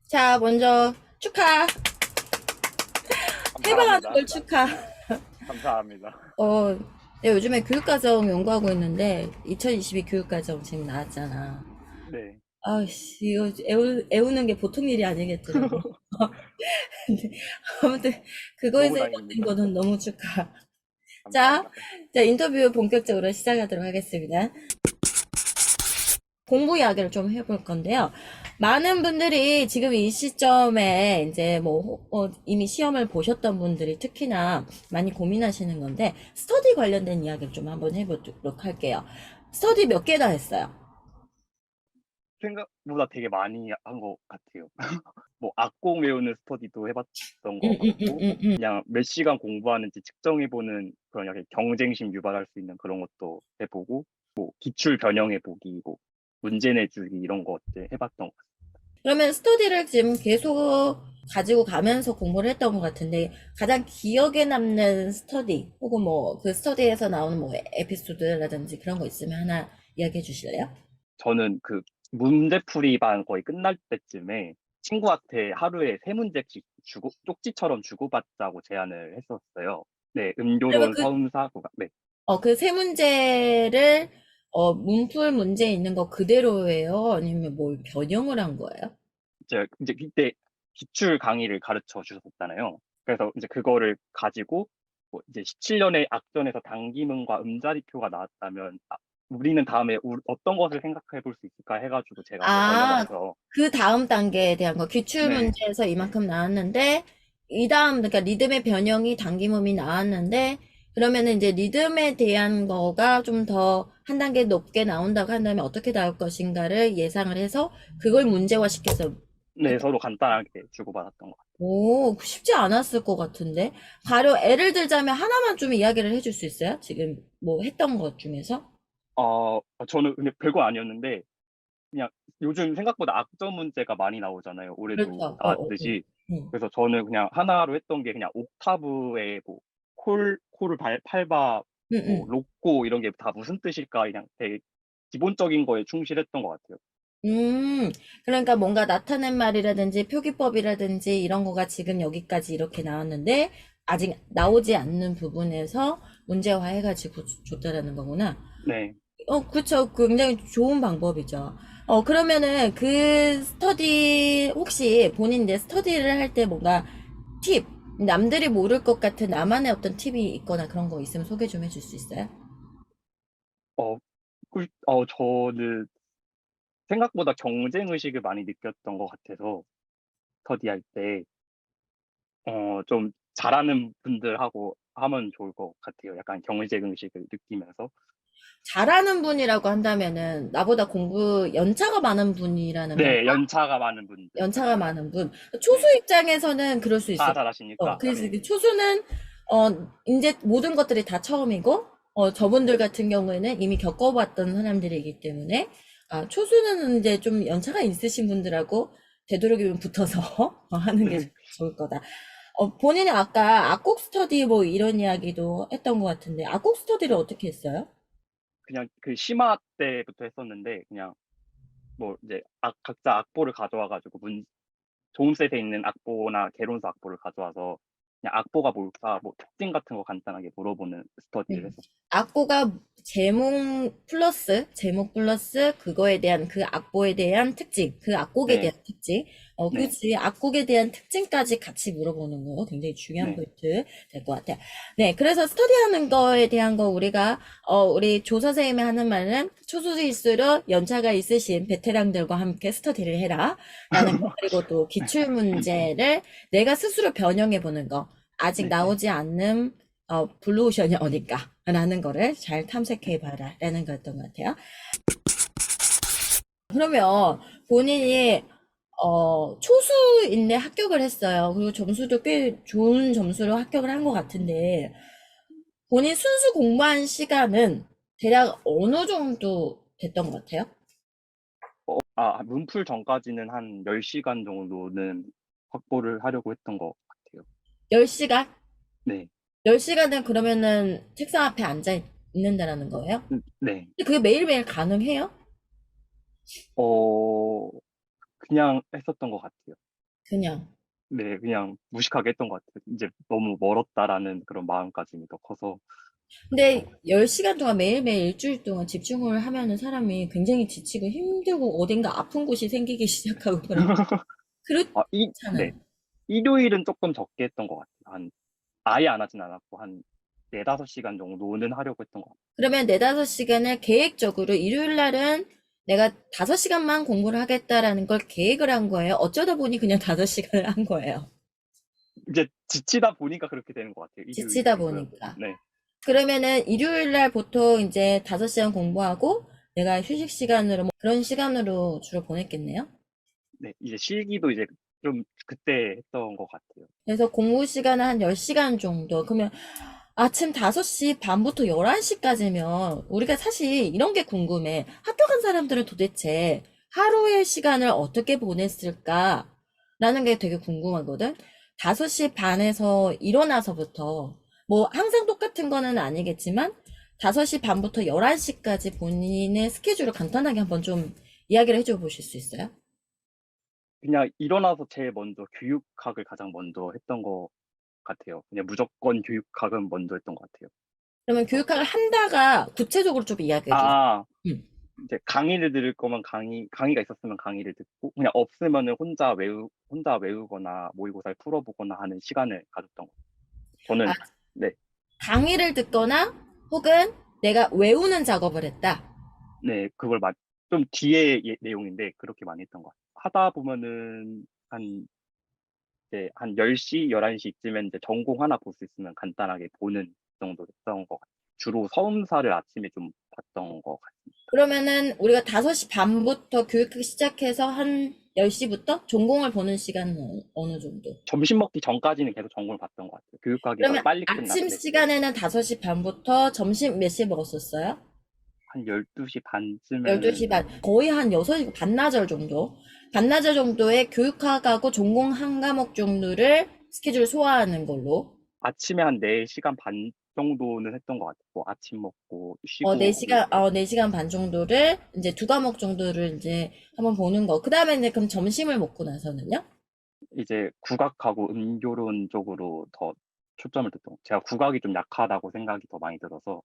자, 먼저 축하. 해방하는 감사합니다. 걸 축하. 감사합니다. 내가 요즘에 교육과정 연구하고 있는데 2022 교육과정 지금 나왔잖아. 네. 아씨, 이거 애우는 게 보통 일이 아니겠더라고. 근데 아무튼 너무 그거에서 해당된 다행입니다. 거는 너무 축하. 자, 감사합니다. 자, 인터뷰 본격적으로 시작하도록 하겠습니다. 공부 이야기를 좀 해볼 건데요. 많은 분들이 지금 이 시점에 이제 뭐, 이미 시험을 보셨던 분들이 특히나 많이 고민하시는 건데, 스터디 관련된 이야기를 좀 한번 해보도록 할게요. 스터디 몇 개나 했어요? 생각보다 되게 많이 한 것 같아요. 뭐 악곡 외우는 스터디도 해봤던 응, 것 응, 응, 같고, 응, 응. 그냥 몇 시간 공부하는지 측정해보는 그런 약간 경쟁심 유발할 수 있는 그런 것도 해보고, 뭐 기출 변형해보기, 뭐 문제 내주기 이런 거 어때 해봤던 것 같아요. 그러면 스터디를 지금 계속 가지고 가면서 공부를 했던 것 같은데, 가장 기억에 남는 스터디, 혹은 뭐 그 스터디에서 나오는 뭐 에피소드라든지 그런 거 있으면 하나 이야기해 주실래요? 저는 그 문제풀이반 거의 끝날 때쯤에 친구한테 하루에 세 문제씩 쪽지처럼 주고받자고 제안을 했었어요. 네, 그러면 음교론, 서음사, 국어. 네. 그 세 문제를, 문풀 문제 있는 거 그대로예요? 아니면 뭘 변형을 한 거예요? 이제 그때 기출 강의를 가르쳐 주셨잖아요. 그래서 이제 그거를 가지고 뭐 이제 17년의 악전에서 단기문과 음자리표가 나왔다면 우리는 다음에 어떤 것을 생각해 볼 수 있을까 해가지고 제가 이제 아, 번역을 해서 그 다음 단계에 대한 거. 기출 네, 문제에서 이만큼 나왔는데, 이 다음, 그러니까 리듬의 변형이 단기음이 나왔는데, 그러면은 이제 리듬에 대한 거가 좀 더 한 단계 높게 나온다고 한다면 어떻게 나올 것인가를 예상을 해서 그걸 문제화시켜서 네, 했다. 서로 간단하게 주고받았던 것 같아요. 오, 쉽지 않았을 것 같은데. 가령 예를 들자면 하나만 좀 이야기를 해줄 수 있어요? 지금 뭐 했던 것 중에서? 저는 근데 별거 아니었는데 그냥 요즘 생각보다 악점 문제가 많이 나오잖아요. 올해도 그렇죠. 나왔듯이. 응. 그래서 저는 그냥 하나로 했던 게 그냥 옥타브에 뭐 콜을 팔바, 응, 뭐 응. 로꼬 이런 게 다 무슨 뜻일까 그냥 되게 기본적인 거에 충실했던 것 같아요. 그러니까 뭔가 나타낸 말이라든지 표기법이라든지 이런 거가 지금 여기까지 이렇게 나왔는데 아직 나오지 않는 부분에서 문제화 해가지고 줬다라는 거구나. 네. 그쵸. 굉장히 좋은 방법이죠. 그러면은 그 스터디, 혹시 본인 이제 스터디를 할 때 뭔가 팁, 남들이 모를 것 같은 나만의 어떤 팁이 있거나 그런 거 있으면 소개 좀 해줄 수 있어요? 어, 저는 생각보다 경쟁 의식을 많이 느꼈던 것 같아서 스터디할 때, 좀 잘하는 분들하고 하면 좋을 것 같아요. 약간 경쟁 의식을 느끼면서. 잘하는 분이라고 한다면은 나보다 공부 연차가 많은 분이라는 건 네, 연차가 많은 분들. 연차가 많은 분. 초수 네. 입장에서는 그럴 수 있어요. 잘하시니까. 그래서 네. 그 초수는, 이제 모든 것들이 다 처음이고, 저분들 같은 경우에는 이미 겪어봤던 사람들이기 때문에, 초수는 이제 좀 연차가 있으신 분들하고 되도록이면 붙어서 하는 게 네. 좋을 거다. 본인이 아까 악곡 스터디 뭐 이런 이야기도 했던 것 같은데, 악곡 스터디를 어떻게 했어요? 그냥 그 심화 때부터 했었는데, 그냥 뭐 이제 각자 악보를 가져와가지고 좋은 셋에 있는 악보나 개론서 악보를 가져와서 그냥 악보가 뭘까, 뭐 특징 같은 거 간단하게 물어보는 스터디를 음. 했었어요. 악보가 제목 플러스 그거에 대한 그 악보에 대한 특징, 그 악곡에 대한 네, 특징, 네, 그치. 악곡에 대한 특징까지 같이 물어보는 거 굉장히 중요한 네, 포인트 될 것 같아요. 네, 그래서 스터디하는 거에 대한 거 우리가, 우리 조 선생님이 하는 말은 초수일수록 연차가 있으신 베테랑들과 함께 스터디를 해라. 라는 거. 그리고 또 기출 문제를 내가 스스로 변형해 보는 거. 아직 네. 나오지 않는 블루오션이 어딜까? 라는 거를 잘 탐색해 봐라. 라는 거였던 것 같아요. 그러면 본인이, 초수인데 합격을 했어요. 그리고 점수도 꽤 좋은 점수로 합격을 한 것 같은데, 본인 순수 공부한 시간은 대략 어느 정도 됐던 것 같아요? 문풀 전까지는 한 10시간 정도는 확보를 하려고 했던 것 같아요. 10시간? 네, 10시간은 그러면은 책상 앞에 앉아 있는다라는 거예요? 네. 근데 그게 매일매일 가능해요? 어, 그냥 했었던 것 같아요. 그냥. 네, 그냥 무식하게 했던 것 같아요. 이제 너무 멀었다라는 그런 마음가짐이 더 커서. 근데 10시간 동안 매일매일 일주일 동안 집중을 하면은 사람이 굉장히 지치고 힘들고 어딘가 아픈 곳이 생기기 시작하고 아, 네. 그렇잖아요. 일요일은 조금 적게 했던 것 같아요. 아예 안 하진 않았고, 한 4-5시간 정도는 하려고 했던 것 같아요. 그러면 4-5시간을 계획적으로 일요일 날은 내가 5시간만 공부를 하겠다라는 걸 계획을 한 거예요. 어쩌다 보니 그냥 5시간을 한 거예요. 이제 지치다 보니까 그렇게 되는 것 같아요. 지치다 일요일이고요. 보니까. 네. 그러면은 일요일 날 보통 이제 5시간 공부하고 내가 휴식 시간으로 뭐 그런 시간으로 주로 보냈겠네요. 네. 이제 실기도 이제 좀 그때 했던 것 같아요. 그래서 공부 시간은 한 10시간 정도. 그러면 아침 5시 반부터 11시까지면 우리가 사실 이런 게 궁금해. 학교 간 사람들은 도대체 하루의 시간을 어떻게 보냈을까? 라는 게 되게 궁금하거든. 5시 반에서 일어나서부터 뭐 항상 똑같은 거는 아니겠지만 5시 반부터 11시까지 본인의 스케줄을 간단하게 한번 좀 이야기를 해줘 보실 수 있어요? 그냥 일어나서 제일 먼저 교육학을 가장 먼저 했던 것 같아요. 그냥 무조건 교육학은 먼저 했던 것 같아요. 그러면 그래서 교육학을 한다가 구체적으로 좀 이야기해 주세요. 아, 음. 이제 강의를 들을 거면 강의가 있었으면 강의를 듣고, 그냥 없으면은 혼자 외우거나 모의고사를 풀어보거나 하는 시간을 가졌던 것 같아요. 아, 저는, 네, 강의를 듣거나 혹은 내가 외우는 작업을 했다. 네, 좀 뒤에 내용인데 그렇게 많이 했던 것 같아요. 하다 보면은 이제 한 10시, 11시쯤엔 이제 전공 하나 볼 수 있으면 간단하게 보는 정도 했던 것 같아요. 주로 서음사를 아침에 좀 봤던 것 같아요. 그러면은 우리가 5시 반부터 교육하기 시작해서 한 10시부터 전공을 보는 시간은 어느 정도? 점심 먹기 전까지는 계속 전공을 봤던 것 같아요. 교육학이 더 그러면 빨리 아침 끝나는데, 시간에는 5시 반부터 점심 몇 시에 먹었었어요? 한 12시 반쯤에는 12시 반. 거의 한 6시 반나절 정도. 반나절 정도의 교육학하고 전공 한 과목 정도를 스케줄 소화하는 걸로. 아침에 한 4시간 반 정도는 했던 것 같아요. 뭐 아침 먹고 쉬고, 4시간 반 정도를 이제 두 과목 정도를 이제 한번 보는 거. 그 다음에 이제 그럼 점심을 먹고 나서는요? 이제 국악하고 음교론 쪽으로 더 초점을 뒀던 제가 국악이 좀 약하다고 생각이 더 많이 들어서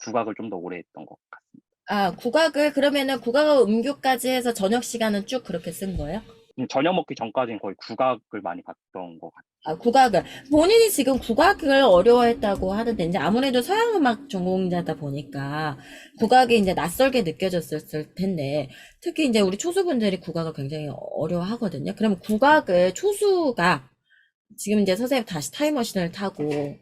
국악을 좀 더 오래 했던 것 같습니다. 아, 국악을, 그러면은 국악하고 음교까지 해서 저녁 시간은 쭉 그렇게 쓴 거예요? 저녁 먹기 전까지는 거의 국악을 많이 봤던 것 같아요. 아, 국악을. 본인이 지금 국악을 어려워했다고 하는데, 이제 아무래도 서양음악 전공자다 보니까 국악이 이제 낯설게 느껴졌을 텐데, 특히 이제 우리 초수분들이 국악을 굉장히 어려워하거든요. 그럼 국악을 초수가 지금 이제 선생님 다시 타임머신을 타고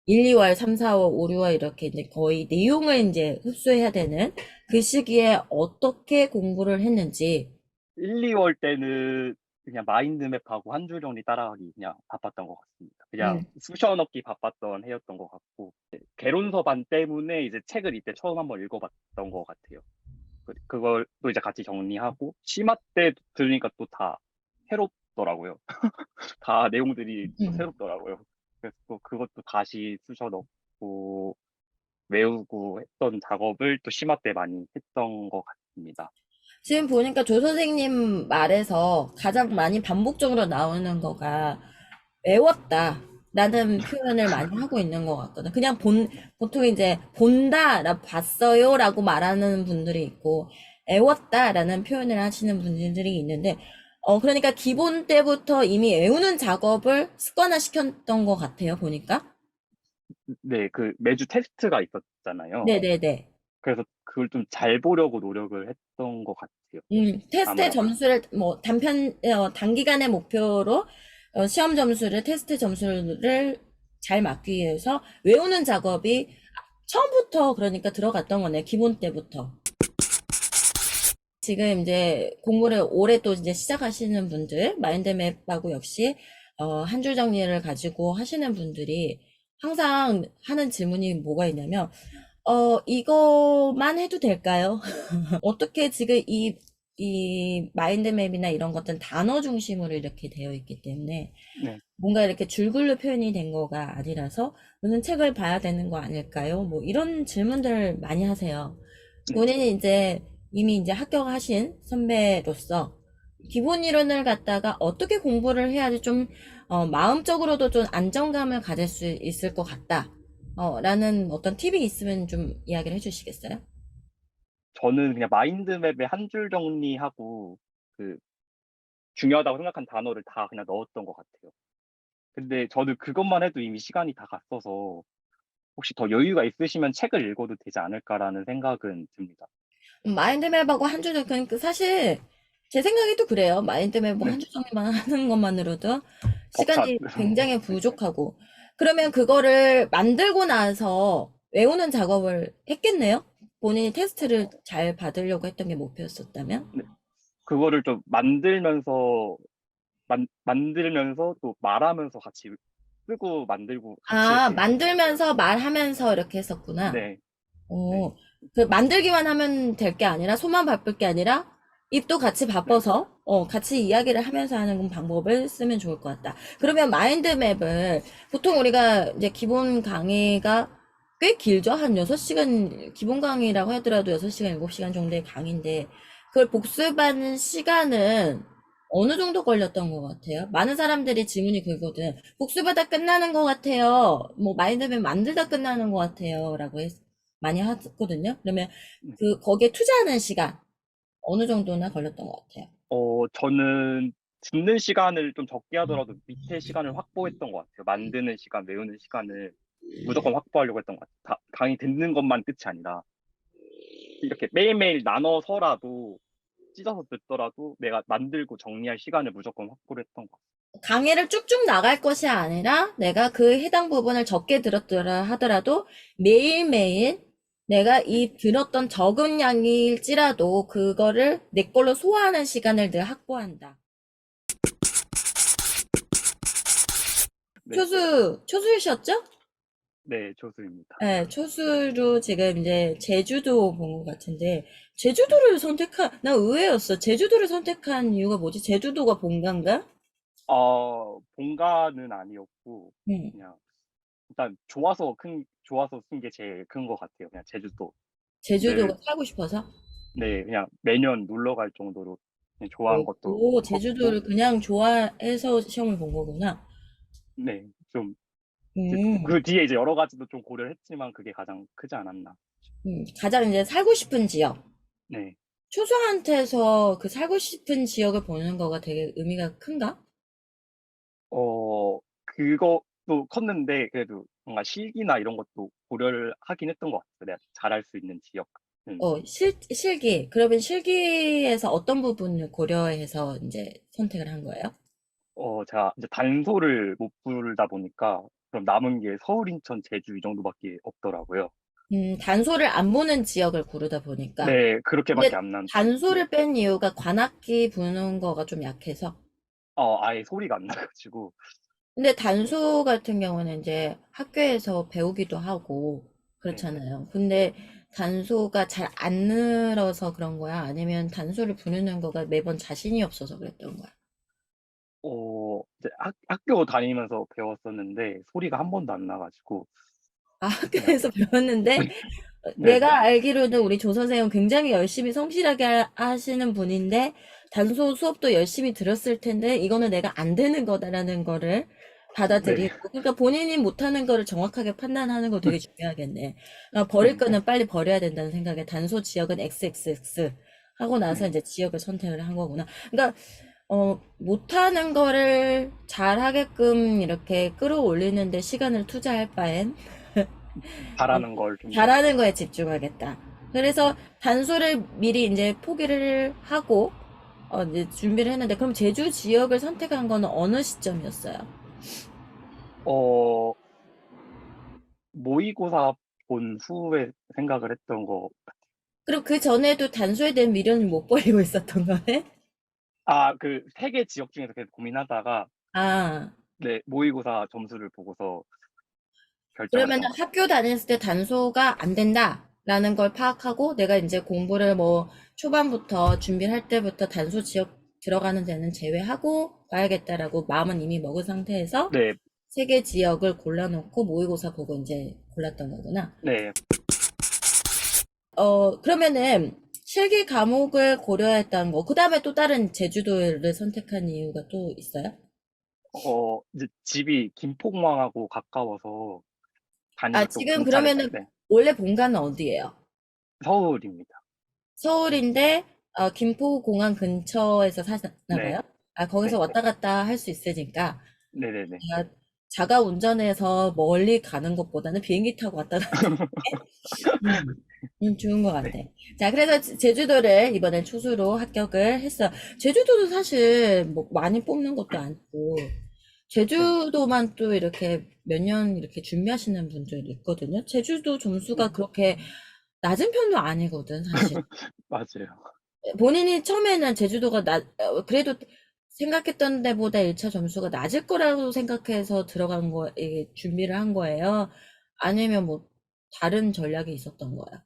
1, 2월, 3, 4월, 5, 6월 이렇게 이제 거의 내용을 이제 흡수해야 되는 그 시기에 어떻게 공부를 했는지, 1, 2월 때는 그냥 마인드맵하고 한 줄 정리 따라가기 그냥 바빴던 것 같습니다. 그냥 음, 쑤셔 넣기 바빴던 해였던 것 같고, 개론서반 때문에 이제 책을 이때 처음 한번 읽어봤던 것 같아요. 그걸 또 이제 같이 정리하고 심화 때 들으니까 또 다 새롭더라고요. 다 내용들이 또 음. 새롭더라고요. 그래서 또 그것도 다시 쑤셔 넣고 외우고 했던 작업을 또 심화 때 많이 했던 것 같습니다. 지금 보니까 조 선생님 말에서 가장 많이 반복적으로 나오는 거가 외웠다. 라는 표현을 많이 하고 있는 것 같거든. 그냥 보통 이제 본다, 봤어요 라고 말하는 분들이 있고, 외웠다 라는 표현을 하시는 분들이 있는데, 그러니까 기본 때부터 이미 외우는 작업을 습관화 시켰던 것 같아요, 보니까. 네, 그 매주 테스트가 있었잖아요. 네네네. 그래서 그걸 좀 잘 보려고 노력을 했던 것 같아요. 테스트 아무래도. 점수를 뭐 단기간의 목표로 시험 점수를, 테스트 점수를 잘 맞기 위해서 외우는 작업이 처음부터 그러니까 들어갔던 거네, 기본 때부터. 지금 이제 공부를 올해 또 이제 시작하시는 분들, 마인드맵하고 역시 한 줄 정리를 가지고 하시는 분들이 항상 하는 질문이 뭐가 있냐면, 이거만 해도 될까요? 어떻게 지금 이 마인드맵이나 이런 것들은 단어 중심으로 이렇게 되어 있기 때문에 네. 뭔가 이렇게 줄글로 표현이 된 거가 아니라서 무슨 책을 봐야 되는 거 아닐까요? 뭐 이런 질문들을 많이 하세요. 네. 본인이 이제 이미 이제 합격하신 선배로서 기본 이론을 갖다가 어떻게 공부를 해야지 좀, 마음적으로도 좀 안정감을 가질 수 있을 것 같다. 라는 어떤 팁이 있으면 좀 이야기를 해주시겠어요? 저는 그냥 마인드맵에 한 줄 정리하고 그 중요하다고 생각한 단어를 다 그냥 넣었던 것 같아요. 근데 저는 그것만 해도 이미 시간이 다 갔어서 혹시 더 여유가 있으시면 책을 읽어도 되지 않을까라는 생각은 듭니다. 마인드맵하고 한 줄, 그러니까 사실, 제 생각에도 그래요. 마인드맵 뭐 네, 한 줄 정리만 하는 것만으로도 벅차. 시간이 굉장히 부족하고. 그러면 그거를 만들고 나서 외우는 작업을 했겠네요? 본인이 테스트를 잘 받으려고 했던 게 목표였었다면? 네, 그거를 좀 만들면서 또 말하면서 같이 쓰고 만들고 같이 아, 이렇게 했던 것 같아요. 만들면서 말하면서 이렇게 했었구나. 네, 네, 어, 그 만들기만 하면 될 게 아니라, 손만 바쁠 게 아니라, 입도 같이 네. 바빠서, 같이 이야기를 하면서 하는 방법을 쓰면 좋을 것 같다. 그러면 마인드맵을, 보통 우리가 이제 기본 강의가 꽤 길죠? 한 6시간, 기본 강의라고 하더라도 6시간, 7시간 정도의 강의인데, 그걸 복습하는 시간은 어느 정도 걸렸던 것 같아요? 많은 사람들이 질문이 그거든. 복습하다 끝나는 것 같아요. 뭐, 마인드맵 만들다 끝나는 것 같아요. 라고 많이 하거든요. 그러면 네. 거기에 투자하는 시간 어느 정도나 걸렸던 것 같아요. 저는 듣는 시간을 좀 적게 하더라도 밑에 시간을 확보했던 것 같아요. 만드는 시간, 외우는 시간을 무조건 확보하려고 했던 것 같아요. 강의 듣는 것만 끝이 아니라 이렇게 매일매일 나눠서라도 찢어서 듣더라도 내가 만들고 정리할 시간을 무조건 확보를 했던 것 같아요. 강의를 쭉쭉 나갈 것이 아니라 내가 그 해당 부분을 적게 들었더라 하더라도 매일매일 내가 네, 이 들었던 적은 양일지라도 그거를 내 걸로 소화하는 시간을 늘 확보한다. 네, 초수이셨죠? 네, 조수입니다. 네, 초수로 지금 이제 제주도 본 것 같은데, 네. 나 의외였어. 제주도를 선택한 이유가 뭐지? 제주도가 본가인가? 본가는 아니었고, 응. 그냥, 일단, 좋아서 쓴 게 제일 큰 것 같아요. 그냥 제주도를, 제주도가 살고 싶어서? 네, 그냥 매년 놀러 갈 정도로 그냥 좋아한 것도 컸고, 제주도를 그냥 좋아해서 시험을 본 거구나. 네, 좀, 이제 음, 그 뒤에 이제 여러 가지도 좀 고려를 했지만 그게 가장 크지 않았나. 가장 이제 살고 싶은 지역. 네, 초수한테서 그 살고 싶은 지역을 보는 거가 되게 의미가 큰가? 그것도 컸는데, 그래도 뭔가 실기나 이런 것도 고려를 하긴 했던 것 같아요. 내가 잘할 수 있는 지역. 실기. 그러면 실기에서 어떤 부분을 고려해서 이제 선택을 한 거예요? 제가 이제 단소를 못 부르다 보니까 그럼 남은 게 서울, 인천, 제주 이 정도밖에 없더라고요. 단소를 안 보는 지역을 고르다 보니까. 네, 그렇게밖에 근데 안 난다. 네. 단소를 뺀 이유가 관악기 부는 거가 좀 약해서. 아예 소리가 안 나가지고. 근데 단소 같은 경우는 이제 학교에서 배우기도 하고 네. 그렇잖아요. 근데 단소가 잘 안 늘어서 그런 거야? 아니면 단소를 부르는 거가 매번 자신이 없어서 그랬던 거야? 이제 학교 다니면서 배웠었는데 소리가 한 번도 안 나가지고 아, 그냥 학교에서 배웠는데 네네. 내가 알기로는 우리 조 선생님 굉장히 열심히 성실하게 하시는 분인데 단소 수업도 열심히 들었을 텐데 이거는 내가 안 되는 거다라는 거를 네. 받아들이고 그러니까 본인이 못하는 거를 정확하게 판단하는 거 되게 중요하겠네. 버릴 네. 거는 빨리 버려야 된다는 생각에 단소 지역은 XXX 하고 나서 네. 이제 지역을 선택을 한 거구나. 그러니까 못하는 거를 잘하게끔 이렇게 끌어올리는데 시간을 투자할 바엔 어, 잘하는 걸 좀 더. 잘하는 거에 집중하겠다. 그래서 단소를 미리 이제 포기를 하고 이제 준비를 했는데 그럼 제주 지역을 선택한 거는 어느 시점이었어요? 어, 모의고사 본 후에 생각을 했던 거. 그럼 그 전에도 단소에 대한 미련을 못 버리고 있었던 거네? 그 세 개 지역 중에서 계속 고민하다가 아, 네, 모의고사 점수를 보고서 결정을 그러면 했던 것 같아요. 학교 다녔을 때 단소가 안 된다라는 걸 파악하고 내가 이제 공부를 뭐 초반부터 준비를 할 때부터 단소 지역 들어가는 데는 제외하고 봐야겠다라고 마음은 이미 먹은 상태에서 네, 세 개 지역을 골라놓고 모의고사 보고 이제 골랐던 거구나. 네, 그러면은 실기 과목을 고려했던 거. 그다음에 또 다른 제주도를 선택한 이유가 또 있어요? 이제 집이 김포공항하고 가까워서 아, 다니기 좀 지금 괜찮을까. 그러면은 네. 원래 본가는 어디예요? 서울입니다. 서울인데 김포공항 근처에서 사나 네. 봐요? 아, 거기서 네. 왔다 갔다 할 수 있으니까 네네네. 내가 자가 운전해서 멀리 가는 것보다는 비행기 타고 왔다 갔다 음, 좋은 것 같아. 네. 자, 그래서 제주도를 이번엔 초수로 합격을 했어. 제주도도 사실 뭐 많이 뽑는 것도 아니고, 네. 제주도만 또 이렇게 몇 년 이렇게 준비하시는 분들이 있거든요. 제주도 점수가 네. 그렇게 낮은 편도 아니거든, 사실. 맞아요. 본인이 처음에는 제주도가 그래도 생각했던 데보다 1차 점수가 낮을 거라고 생각해서 들어간 거, 이게 준비를 한 거예요? 아니면 뭐, 다른 전략이 있었던 거야?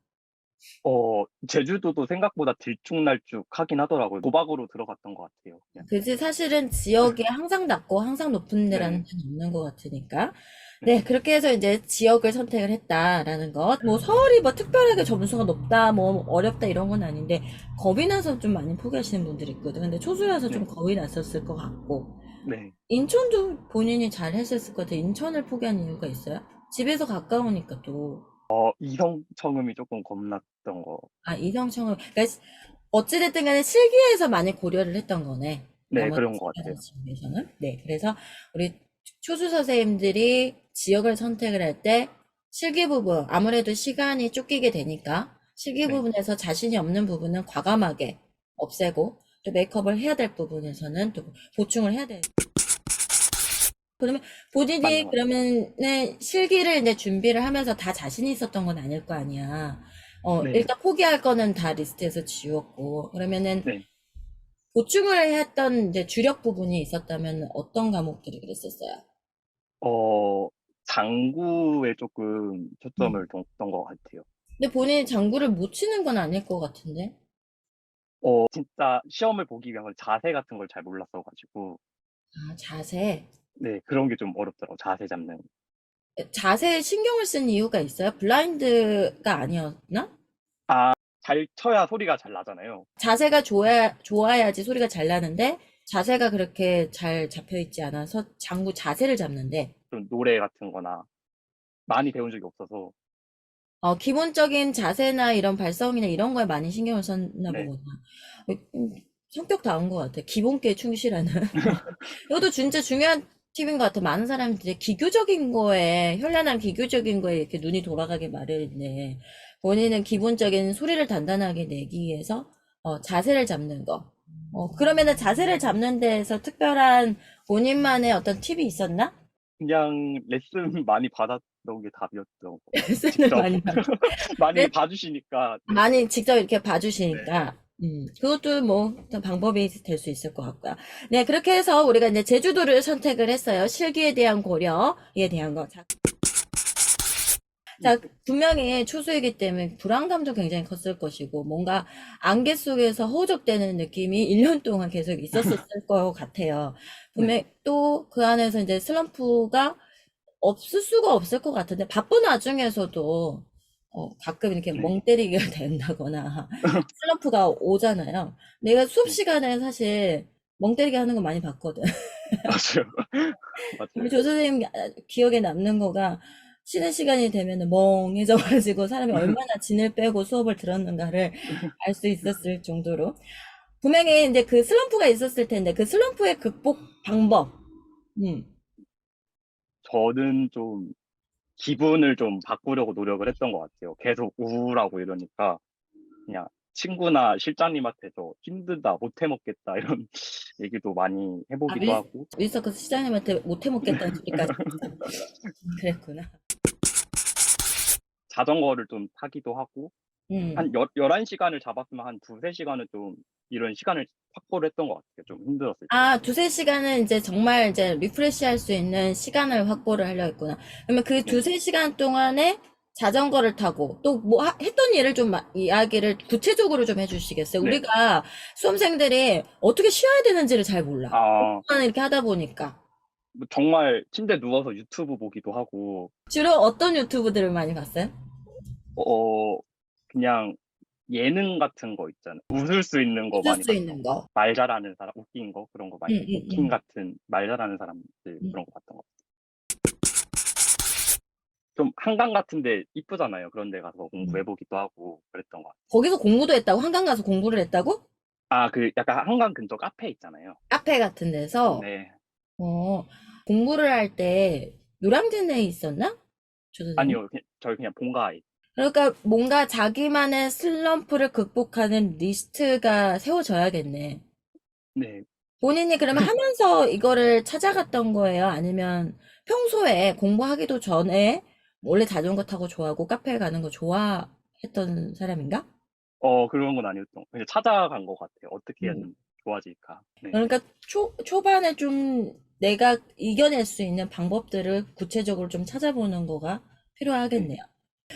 제주도도 생각보다 들쭉날쭉하긴 하더라고요. 도박으로 들어갔던 것 같아요. 그냥. 그지 사실은 지역에 항상 낮고 항상 높은 데라는 네. 데는 없는 것 같으니까. 네. 네, 그렇게 해서 이제 지역을 선택을 했다라는 것. 뭐 서울이 뭐 특별하게 점수가 높다, 뭐 어렵다 이런 건 아닌데 겁이 나서 좀 많이 포기하시는 분들이 있거든. 근데 초수라서 좀 네. 겁이 났었을 것 같고. 네. 인천도 본인이 잘 했었을 것 같아. 인천을 포기한 이유가 있어요? 집에서 가까우니까 또. 이성청음이 조금 겁났던 거. 아, 이성청을, 그러니까 어찌됐든 간에 실기에서 많이 고려를 했던 거네. 네, 나머지 그런 두 것 가지 같아요. 질문에서는. 네, 그래서 우리 초수 선생님들이 지역을 선택을 할 때 실기 부분, 아무래도 시간이 쫓기게 되니까 실기 네. 부분에서 자신이 없는 부분은 과감하게 없애고 또 메이크업을 해야 될 부분에서는 또 보충을 해야 돼. 그러면 맞는 본인이 것 같아요. 그러면은 실기를 이제 준비를 하면서 다 자신이 있었던 건 아닐 거 아니야. 네. 일단 포기할 거는 다 리스트에서 지웠고, 그러면은 네. 보충을 했던 이제 주력 부분이 있었다면 어떤 과목들이 그랬었어요? 어, 장구에 조금 음. 초점을 뒀던 것 같아요. 근데 본인이 장구를 못 치는 건 아닐 것 같은데? 진짜 시험을 보기 위한 자세 같은 걸 잘 몰랐어가지고, 아, 자세. 네, 그런 게 좀 어렵더라고, 자세 잡는. 자세에 신경을 쓴 이유가 있어요? 블라인드가 아니었나? 잘 쳐야 소리가 잘 나잖아요. 자세가 좋아야지 소리가 잘 나는데, 자세가 그렇게 잘 잡혀 있지 않아서 장구 자세를 잡는데, 좀 노래 같은 거나 많이 배운 적이 없어서, 기본적인 자세나 이런 발성이나 이런 거에 많이 신경을 썼나 네. 보구나. 성격 다운 것 같아. 기본기에 충실하는. 이것도 진짜 중요한 팁인 것 같아. 많은 사람들이 기교적인 거에, 현란한 기교적인 거에 이렇게 눈이 돌아가게 마련인데, 본인은 기본적인 소리를 단단하게 내기 위해서, 자세를 잡는 거. 그러면은 자세를 잡는 데에서 특별한 본인만의 어떤 팁이 있었나? 그냥 레슨 많이 받았던 게 답이었던 것 같아요. 레슨을 직접 많이 받 많이 봐주시니까, 네. 많이 직접 이렇게 네. 봐주시니까, 그것도 뭐, 어떤 방법이 될 수 있을 것 같고요. 네, 그렇게 해서 우리가 이제 제주도를 선택을 했어요. 실기에 대한 고려에 대한 거. 자, 분명히 초수이기 때문에 불안감도 굉장히 컸을 것이고, 뭔가 안개 속에서 허우적대는 느낌이 1년 동안 계속 있었을 것 같아요. 네. 분명히 또 그 안에서 이제 슬럼프가 없을 수가 없을 것 같은데, 바쁜 와중에서도 가끔 이렇게 네. 멍 때리기가 된다거나 슬럼프가 오잖아요. 내가 수업 네. 시간에 사실 멍 때리기 하는 거 많이 봤거든. 맞아요. 우리 맞아요. 조 선생님 기억에 남는 거가 쉬는 시간이 되면 멍해져가지고 사람이 얼마나 진을 빼고 수업을 들었는가를 알 수 있었을 정도로. 분명히 이제 그 슬럼프가 있었을 텐데, 그 슬럼프의 극복 방법. 음. 저는 좀 기분을 좀 바꾸려고 노력을 했던 것 같아요. 계속 우울하고 이러니까 그냥 친구나 실장님한테서 힘들다, 못 해먹겠다 이런 얘기도 많이 아, 해보기도 하고. 윌서커스 시장님한테 못 해먹겠다는 소리까지 했어. 그랬구나. 자전거를 좀 타기도 하고 한 음. 11시간을 잡았으면 한 두세 시간은 좀 이런 시간을 확보를 했던 것 같아요. 좀 힘들었을 때. 아, 두세 시간은 이제 정말 이제 리프레시 할 수 있는 시간을 확보를 하려 했구나. 그러면 그 네. 두세 시간 동안에 자전거를 타고 또 뭐 했던 일을 좀 이야기를 구체적으로 좀 해주시겠어요? 네. 우리가 수험생들이 어떻게 쉬어야 되는지를 잘 몰라. 아, 그동안 이렇게 하다 보니까. 뭐 정말 침대에 누워서 유튜브 보기도 하고, 주로 어떤 유튜브들을 많이 봤어요? 어, 그냥 예능 같은 거 있잖아요. 웃을 수 있는 거 웃을 많이 수 봤던 있는 거. 거. 말 잘하는 사람, 웃긴 거 그런 거 많이 응, 응, 쿠킹 응. 같은 말 잘하는 사람들 응. 그런 거 봤던 거. 좀 한강 같은데 이쁘잖아요. 그런 데 가서 응. 공부해보기도 하고 그랬던 것 같아요. 거기서 공부도 했다고? 한강 가서 공부를 했다고? 아, 그 약간 한강 근처 카페 있잖아요. 카페 같은 데서? 네. 어, 공부를 할 때 노량진에 있었나? 조 선생님? 아니요. 저희 그냥 본가에. 그러니까 뭔가 자기만의 슬럼프를 극복하는 리스트가 세워져야겠네. 네. 본인이 그러면 하면서 이거를 찾아갔던 거예요? 아니면 평소에 공부하기도 전에 원래 자전거 타고 좋아하고 카페에 가는 거 좋아했던 사람인가? 그런 건 아니었던 그냥 찾아간 것 같아요. 어떻게 해야 음. 좀 좋아질까. 네. 그러니까 초반에 좀 내가 이겨낼 수 있는 방법들을 구체적으로 좀 찾아보는 거가 네. 필요하겠네요.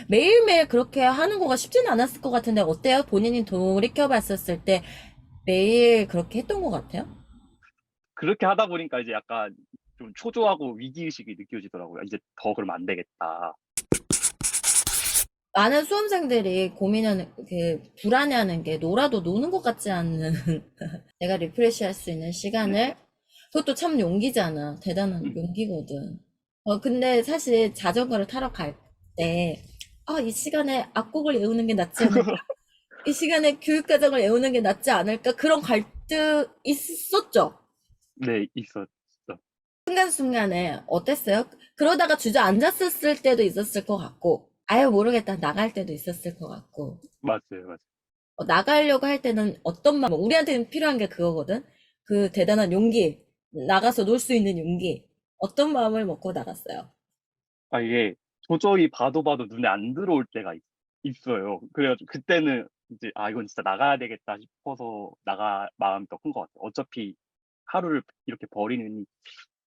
매일매일 그렇게 하는 거가 쉽지는 않았을 것 같은데 어때요? 본인이 돌이켜 봤었을 때 매일 그렇게 했던 것 같아요? 그렇게 하다 보니까 이제 약간 좀 초조하고 위기의식이 느껴지더라고요. 이제 더 그러면 안 되겠다. 많은 수험생들이 고민하는, 불안해하는 게 놀아도 노는 것 같지 않는 내가 리프레시 할 수 있는 네. 시간을 그것도 참 용기잖아. 대단한 음. 용기거든. 근데 사실 자전거를 타러 갈 때, 이 시간에 악곡을 외우는 게 낫지 않을까? 이 시간에 교육과정을 외우는 게 낫지 않을까? 그런 갈등 있었죠? 네, 있었죠. 순간순간에 어땠어요? 그러다가 주저앉았을 때도 있었을 것 같고, 아유, 모르겠다. 나갈 때도 있었을 것 같고. 맞아요, 맞아요. 나가려고 할 때는 어떤 마음, 우리한테는 필요한 게 그거거든? 그 대단한 용기, 나가서 놀 수 있는 용기. 어떤 마음을 먹고 나갔어요? 아, 이게 도저히 봐도 눈에 안 들어올 때가 있어요. 그래가지고 그때는 이제, 이건 진짜 나가야 되겠다 싶어서 마음이 더 큰 것 같아요. 어차피 하루를 이렇게 버리느니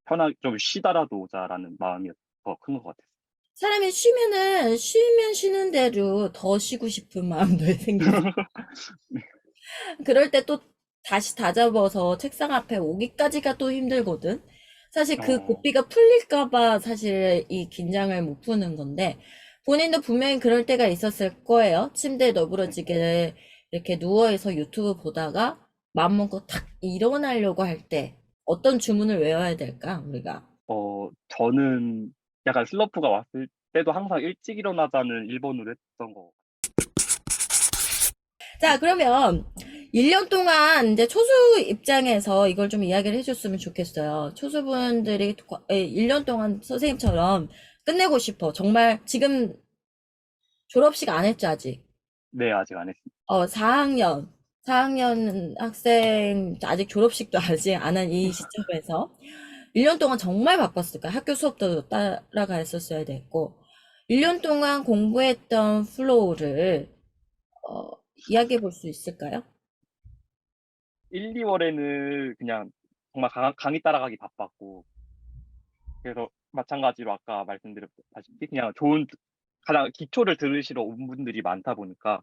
편하게 좀 쉬다라도 오자라는 마음이 더 큰 것 같아요. 사람이 쉬면은, 쉬면 쉬는 대로 더 쉬고 싶은 마음도 생기지. 그럴 때 또 다시 다잡아서 책상 앞에 오기까지가 또 힘들거든? 사실 그 어, 고삐가 풀릴까봐 사실 이 긴장을 못 푸는 건데, 본인도 분명히 그럴 때가 있었을 거예요. 침대에 네. 너부러지게 이렇게 누워있어 유튜브 보다가 마음먹고 탁 일어나려고 할 때 어떤 주문을 외워야 될까, 우리가? 저는 약간 슬럼프가 왔을 때도 항상 일찍 일어나자는 일본어로 했던 거. 자, 그러면 1년 동안 이제 초수 입장에서 이걸 좀 이야기를 해줬으면 좋겠어요. 초수분들이 1년 동안 선생님처럼 끝내고 싶어. 정말 지금 졸업식 안 했죠, 아직. 네, 아직 안 했습니다. 4학년 학생 아직 졸업식도 아직 안 한 이 시점에서 1년 동안 정말 바빴을 거야. 학교 수업도 따라갔었어야 됐고 1년 동안 공부했던 플로우를 어, 이야기해 볼 수 있을까요? 1, 2월에는 그냥 정말 강의 따라가기 바빴고, 그래서 마찬가지로 아까 말씀드렸다시피 그냥 가장 기초를 들으시러 온 분들이 많다 보니까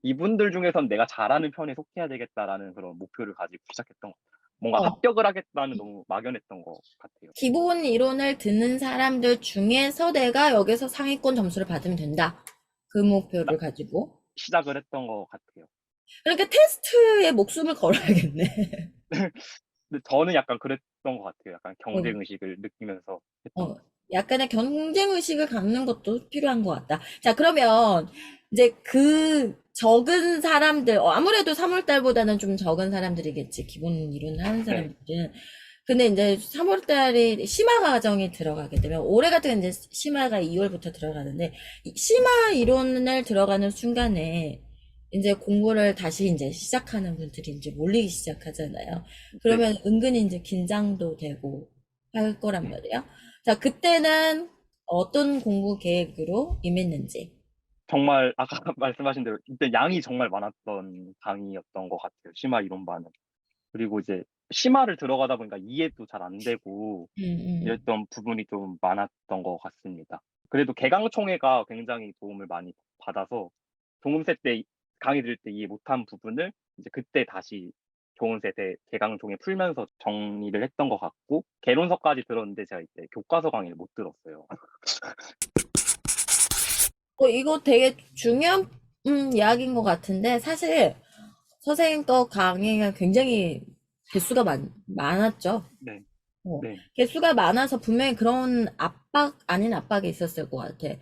이분들 중에선 내가 잘하는 편에 속해야 되겠다라는 그런 목표를 가지고 시작했던 것 같아요. 뭔가 어, 합격을 하겠다는 너무 막연했던 것 같아요. 기본 이론을 듣는 사람들 중에서 내가 여기서 상위권 점수를 받으면 된다. 그 나- 목표를 가지고. 시작을 했던 것 같아요. 그러니까 테스트에 목숨을 걸어야겠네. 근데 저는 약간 그랬던 것 같아요. 약간 어, 경쟁의식을 느끼면서 했던 어, 것 같아요. 약간의 경쟁 의식을 갖는 것도 필요한 것 같다. 자, 그러면 이제 그 적은 사람들, 아무래도 3월 달보다는 좀 적은 사람들이겠지. 기본 이론 하는 네. 사람들은. 근데 이제 3월 달이 심화 과정이 들어가게 되면 올해 같은 경우는 이제 심화가 2월부터 들어가는데 이 심화 이론을 들어가는 순간에 이제 공부를 다시 이제 시작하는 분들이 이제 몰리기 시작하잖아요. 네. 그러면 은근히 이제 긴장도 되고 할 거란 네. 말이에요. 자, 그때는 어떤 공부 계획으로 임했는지. 정말 아까 말씀하신 대로 이때 양이 정말 많았던 강의였던 것 같아요. 심화 이론반은. 그리고 이제 심화를 들어가다 보니까 이해도 잘 안 되고 음, 음. 이랬던 부분이 좀 많았던 것 같습니다. 그래도 개강총회가 굉장히 도움을 많이 받아서 종음세 때 강의 들을 때 이해 못한 부분을 이제 그때 다시 종음세 때 개강총회 풀면서 정리를 했던 것 같고 개론서까지 들었는데 제가 이때 교과서 강의를 못 들었어요. 이거 되게 중요한 이야기인 것 같은데, 사실, 선생님 거 강의가 굉장히 개수가 많았죠. 네, 어, 네, 개수가 많아서 분명히 그런 압박, 아닌 압박이 있었을 것 같아. 네,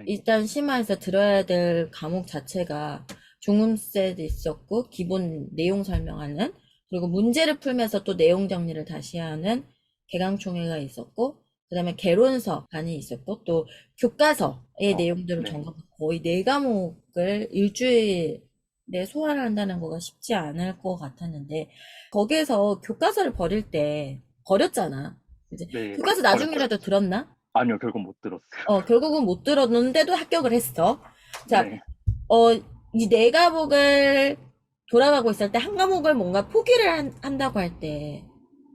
일단 심화해서 들어야 될 과목 자체가 중음셋 있었고, 기본 내용 설명하는, 그리고 문제를 풀면서 또 내용 정리를 다시 하는 개강총회가 있었고, 그 다음에 개론서반이 있었고, 또 교과서의 내용들을 네. 점검, 거의 네 과목을 일주일에 소화를 한다는 거가 쉽지 않을 것 같았는데, 거기에서 교과서를 버릴 때, 버렸잖아. 이제 네, 교과서 버렸죠. 나중이라도 들었나? 아니요, 결국 못 들었어요. 결국은 못 들었는데도 합격을 했어. 자, 네. 이 네 과목을 돌아가고 있을 때 한 과목을 뭔가 포기를 한다고 할 때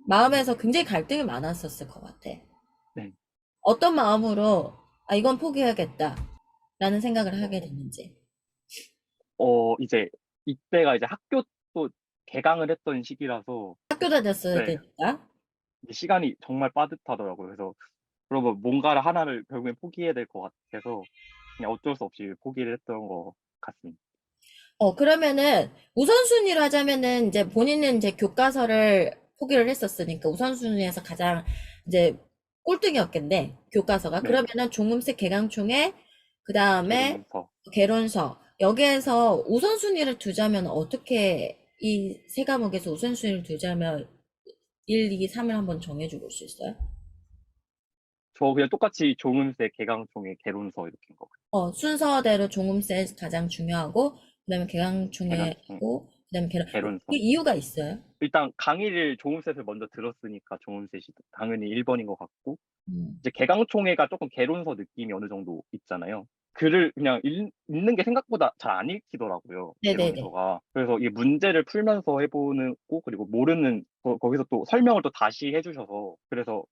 마음에서 굉장히 갈등이 많았었을 것 같아. 네. 어떤 마음으로 아, 이건 포기해야겠다 라는 생각을 하게 됐는지. 이제 이때가 이제 학교 또 개강을 했던 시기라서 학교 다녔어야 네, 되니까. 이게 시간이 정말 빠듯하더라고요. 그래서 그러면 뭔가를 하나를 결국엔 포기해야 될 것 같아서 그냥 어쩔 수 없이 포기를 했던 것 같습니다. 그러면은 우선순위로 하자면은 이제 본인은 이제 교과서를 포기를 했었으니까 우선순위에서 가장 이제 꼴등이었겠네, 교과서가. 네, 그러면은 종음색 개강총회, 그 다음에 개론서. 개론서. 여기에서 우선순위를 두자면 어떻게 이 세 과목에서 우선순위를 두자면 1, 2, 3을 한번 정해줘 볼 수 있어요? 저 그냥 똑같이 종은세, 개강총회, 개론서 이렇게인 거. 순서대로 종음색 가장 중요하고, 그 다음에 개강총회, 개강총회하고, 그 다음에 개론. 그 개론서. 이유가 있어요? 일단 강의를 종은셋을 먼저 들었으니까 종은셋이 당연히 1번인 것 같고 음. 이제 개강총회가 조금 개론서 느낌이 어느 정도 있잖아요. 글을 그냥 읽는 게 생각보다 잘 안 읽히더라고요. 네네네. 개론서가. 그래서 이 문제를 풀면서 해보는 거 그리고 모르는 거기서 또 설명을 또 다시 해주셔서 그래서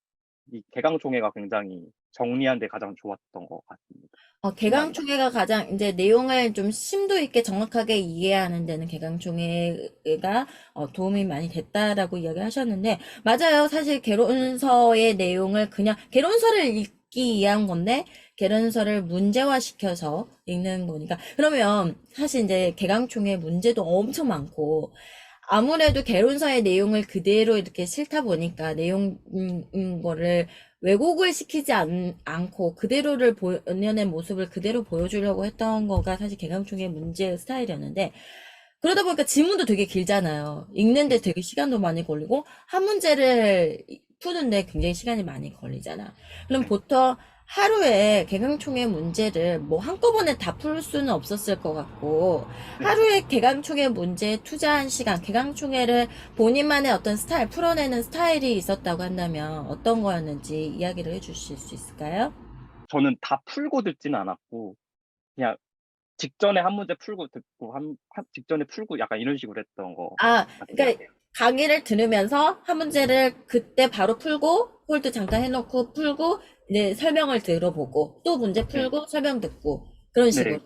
이 개강총회가 굉장히 정리한 데 가장 좋았던 것 같습니다. 개강 중요한 점. 총회가 가장 이제 내용을 좀 심도 있게 정확하게 이해하는 데는 개강 총회가 도움이 많이 됐다라고 이야기하셨는데 맞아요. 사실 개론서의 내용을 그냥 개론서를 읽기 위한 건데 개론서를 문제화시켜서 읽는 거니까 그러면 사실 이제 개강 총회 문제도 엄청 많고 아무래도 개론서의 내용을 그대로 이렇게 싫다 보니까 거를 왜곡을 시키지 않고 그대로를 보여낸 모습을 그대로 보여주려고 했던 거가 사실 개강총의 문제의 스타일이었는데 그러다 보니까 지문도 되게 길잖아요. 읽는데 되게 시간도 많이 걸리고 한 문제를 푸는데 굉장히 시간이 많이 걸리잖아. 그럼 네. 보통 하루에 개강총회 문제를 뭐 한꺼번에 다 풀 수는 없었을 것 같고 네. 하루에 개강총회 문제에 투자한 시간, 개강총회를 본인만의 어떤 스타일, 풀어내는 스타일이 있었다고 한다면 어떤 거였는지 이야기를 해주실 수 있을까요? 저는 다 풀고 듣지는 않았고 그냥 직전에 한 문제 풀고 듣고 직전에 풀고 약간 이런 식으로 했던 것 같은 것 그러니까 같아요. 강의를 들으면서 한 문제를 그때 바로 풀고 홀드 잠깐 해놓고 풀고 이제 설명을 들어보고 또 문제 네. 풀고 설명 듣고 그런 식으로. 네.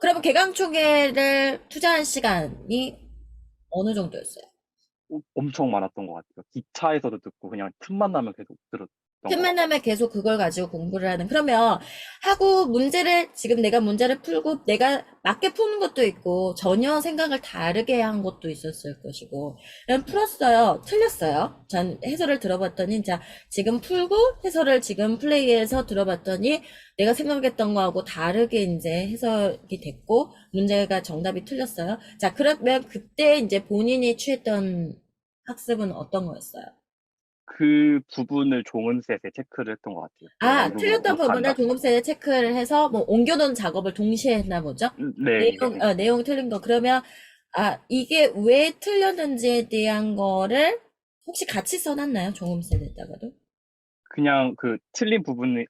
그러면 개강총회를 투자한 시간이 어느 정도였어요? 엄청 많았던 것 같아요. 기차에서도 듣고 그냥 틈만 나면 계속 들었던 것 틈만 같아요. 나면 계속 그걸 가지고 공부를 하는. 그러면 하고 지금 내가 문제를 풀고 내가 맞게 푸는 것도 있고 전혀 생각을 다르게 한 것도 있었을 것이고. 그냥 풀었어요. 틀렸어요. 전 해설을 들어봤더니, 자, 지금 풀고 해설을 지금 플레이해서 들어봤더니 내가 생각했던 거하고 다르게 이제 해석이 됐고 문제가 정답이 틀렸어요. 자, 그러면 그때 이제 본인이 취했던 학습은 어떤 거였어요? 그 부분을 종은셋에 체크를 했던 것 같아요. 내가 이 부분 틀렸던 부분을 못한다. 종합세에 체크를 해서 뭐 옮겨놓은 작업을 동시에 했나 보죠? 네, 네. 내용 틀린 거. 그러면, 이게 왜 틀렸는지에 대한 거를 혹시 같이 써놨나요? 종합세에다가도? 그냥 그 틀린 부분을,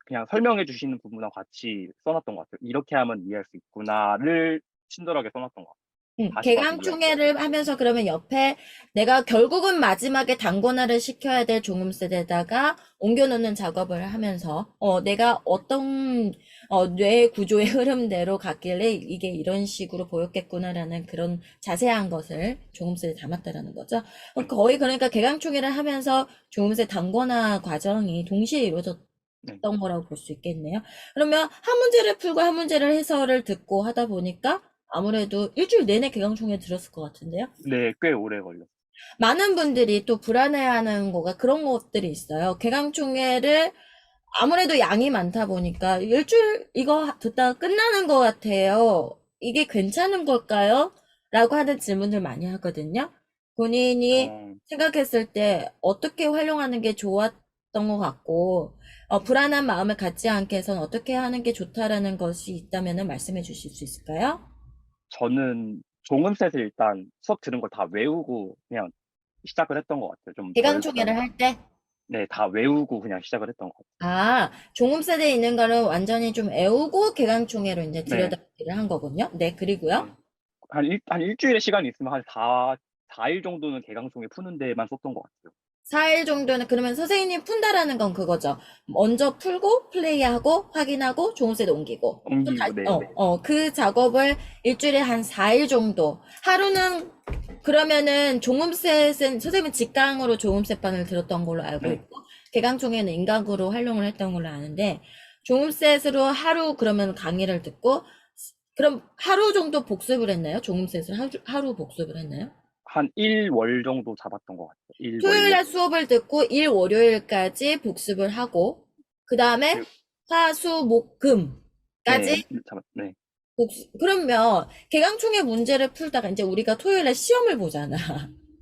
그냥 설명해 주시는 부분하고 같이 써놨던 것 같아요. 이렇게 하면 이해할 수 있구나를 친절하게 써놨던 것 같아요. 다시 봐도 이해할 수 있게. 개강총회를 하면서 그러면 옆에 내가 결국은 마지막에 단권화를 시켜야 될 종음셋에다가 옮겨놓는 작업을 하면서 내가 어떤 뇌 구조의 흐름대로 갔길래 이게 이런 식으로 보였겠구나라는 그런 자세한 것을 종음셋에 담았다라는 거죠. 네. 거의 그러니까 개강총회를 하면서 종음셋 단권화 과정이 동시에 이루어졌던 네. 거라고 볼 수 있겠네요. 그러면 한 문제를 풀고 한 문제를 해설을 듣고 하다 보니까 아무래도 일주일 내내 개강총회 들었을 것 같은데요. 네, 꽤 오래 걸렸어요. 많은 분들이 또 불안해하는 거가 그런 것들이 있어요. 개강총회를 아무래도 양이 많다 보니까 일주일 이거 듣다가 끝나는 것 같아요. 이게 괜찮은 걸까요? 라고 하는 질문들 많이 하거든요. 본인이 어, 생각했을 때 어떻게 활용하는 게 좋았던 것 같고, 불안한 마음을 갖지 않게 해서는 어떻게 하는 게 좋다라는 것이 있다면 말씀해 주실 수 있을까요? 저는 종음셋을 일단 수업 들은 걸 다 외우고 그냥 시작을 했던 것 같아요. 좀 덜 개강총회를 부담. 할 때? 네, 다 외우고 그냥 시작을 했던 것 같아요. 아, 종음세대에 있는 거를 완전히 좀 애우고 개강총회로 이제 네, 들여다보기를 한 거군요. 네, 그리고요. 네. 한 일주일의 시간이 있으면 한 4일 정도는 개강총회 푸는 데만 썼던 것 같아요. 4일 정도는 그러면 선생님이 푼다라는 건 그거죠. 먼저 풀고 플레이하고 확인하고 종음세대 옮기고 또 옮기고, 네, 네. 그 작업을 일주일에 한 4일 정도. 하루는 그러면은 종음셋은 선생님은 직강으로 종음셋반을 들었던 걸로 알고 네. 있고 개강총회는 인강으로 활용을 했던 걸로 아는데 종음셋으로 하루 그러면 강의를 듣고 그럼 하루 정도 복습을 했나요? 종음셋을 하루 복습을 했나요? 한 1월 정도 잡았던 것 같아요. 토요일 1월. 날 수업을 듣고 일 월요일까지 복습을 하고 그 다음에 화, 수, 목, 네, 금까지 네, 복습. 그러면 개강총회 문제를 풀다가 이제 우리가 토요일에 시험을 보잖아.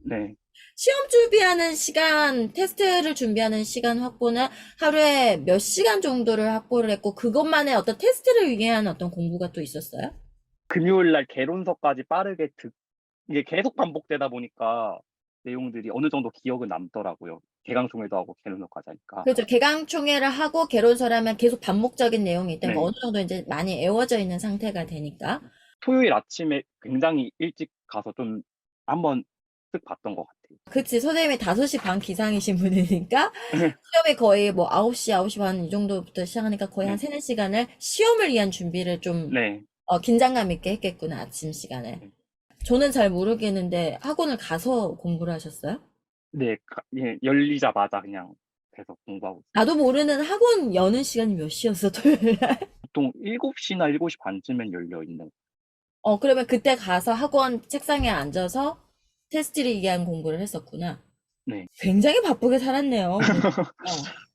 네. 시험 준비하는 시간, 테스트를 준비하는 시간 확보는 하루에 몇 시간 정도를 확보를 했고 그것만의 어떤 테스트를 위한 어떤 공부가 또 있었어요? 금요일 날 개론서까지 빠르게 이게 계속 반복되다 보니까 내용들이 어느 정도 기억은 남더라고요. 개강총회도 하고 개론서까지 하니까. 그렇죠. 개강총회를 하고 개론서를 하면 계속 반복적인 내용이 있다는 거 네. 어느 정도 이제 많이 애워져 있는 상태가 되니까. 토요일 아침에 굉장히 일찍 가서 좀 한번 쓱 봤던 것 같아요. 그치, 선생님이 5시 반 기상이신 분이니까, 시험이 거의 뭐 9시, 9시 반 이 정도부터 시작하니까 거의 한 네. 3, 4시간을 시험을 위한 준비를 좀, 네. 긴장감 있게 했겠구나, 아침 시간에. 네. 저는 잘 모르겠는데, 학원을 가서 공부를 하셨어요? 네. 예, 열리자마자 그냥 계속 공부하고 있어요. 나도 모르는 학원 여는 시간이 몇 시였어, 토요일 날? 보통 7시나 7시 반쯤엔 열려 있는. 그러면 그때 가서 학원 책상에 앉아서 테스트를 위한 공부를 했었구나. 네. 굉장히 바쁘게 살았네요.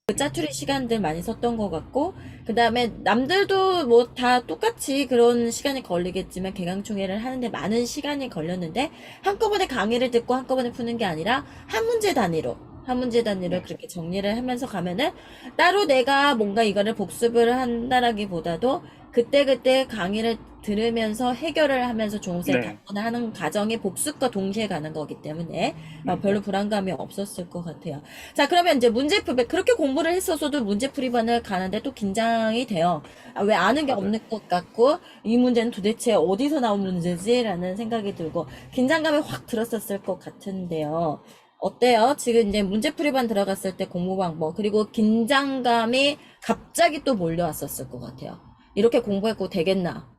그 짜투리 시간들 많이 썼던 것 같고, 그 다음에 남들도 뭐 다 똑같이 그런 시간이 걸리겠지만, 개강총회를 하는데 많은 시간이 걸렸는데, 한꺼번에 강의를 듣고 한꺼번에 푸는 게 아니라, 한 문제 단위로 네. 그렇게 정리를 하면서 가면은, 따로 내가 뭔가 이거를 복습을 한다라기보다도, 그때그때 강의를 들으면서 해결을 하면서 종세 네. 답변을 하는 과정이 복습과 동시에 가는 거기 때문에, 네. 별로 불안감이 없었을 것 같아요. 자, 그러면 이제 문제풀이, 그렇게 공부를 했었어도 문제풀이반을 가는데 또 긴장이 돼요. 왜 아는 게 맞아요. 없는 것 같고, 이 문제는 도대체 어디서 나온 문제지? 라는 생각이 들고, 긴장감이 확 들었었을 것 같은데요. 어때요? 지금 이제 문제풀이반 들어갔을 때 공부 방법, 그리고 긴장감이 갑자기 또 몰려왔었을 것 같아요. 이렇게 공부했고 되겠나?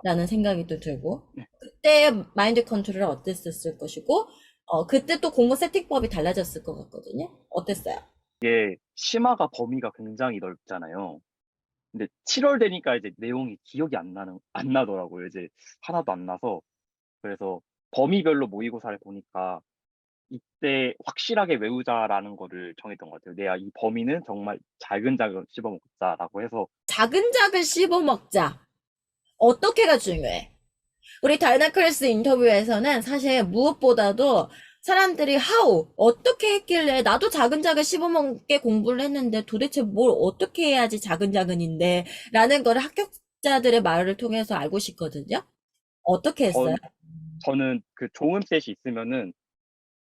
라는 생각이 또 들고, 네. 그때 마인드 컨트롤을 어땠었을 것이고, 그때 또 공부 세팅법이 달라졌을 것 같거든요. 어땠어요? 이게 심화가 범위가 굉장히 넓잖아요. 근데 7월 되니까 이제 내용이 기억이 안 나더라고요. 이제 하나도 안 나서. 그래서 범위별로 모의고사를 보니까 이때 확실하게 외우자라는 거를 정했던 것 같아요. 내가 이 범위는 정말 자근자근 씹어먹자라고 해서. 자근자근 씹어 먹자. 어떻게가 중요해? 우리 다이나클래스 인터뷰에서는 사실 무엇보다도 사람들이 어떻게 했길래 나도 자근자근 씹어먹게 공부를 했는데 도대체 뭘 어떻게 해야지 자근자근인데 라는 걸 합격자들의 말을 통해서 알고 싶거든요. 어떻게 했어요? 전, 저는 그 좋은 셋이 있으면은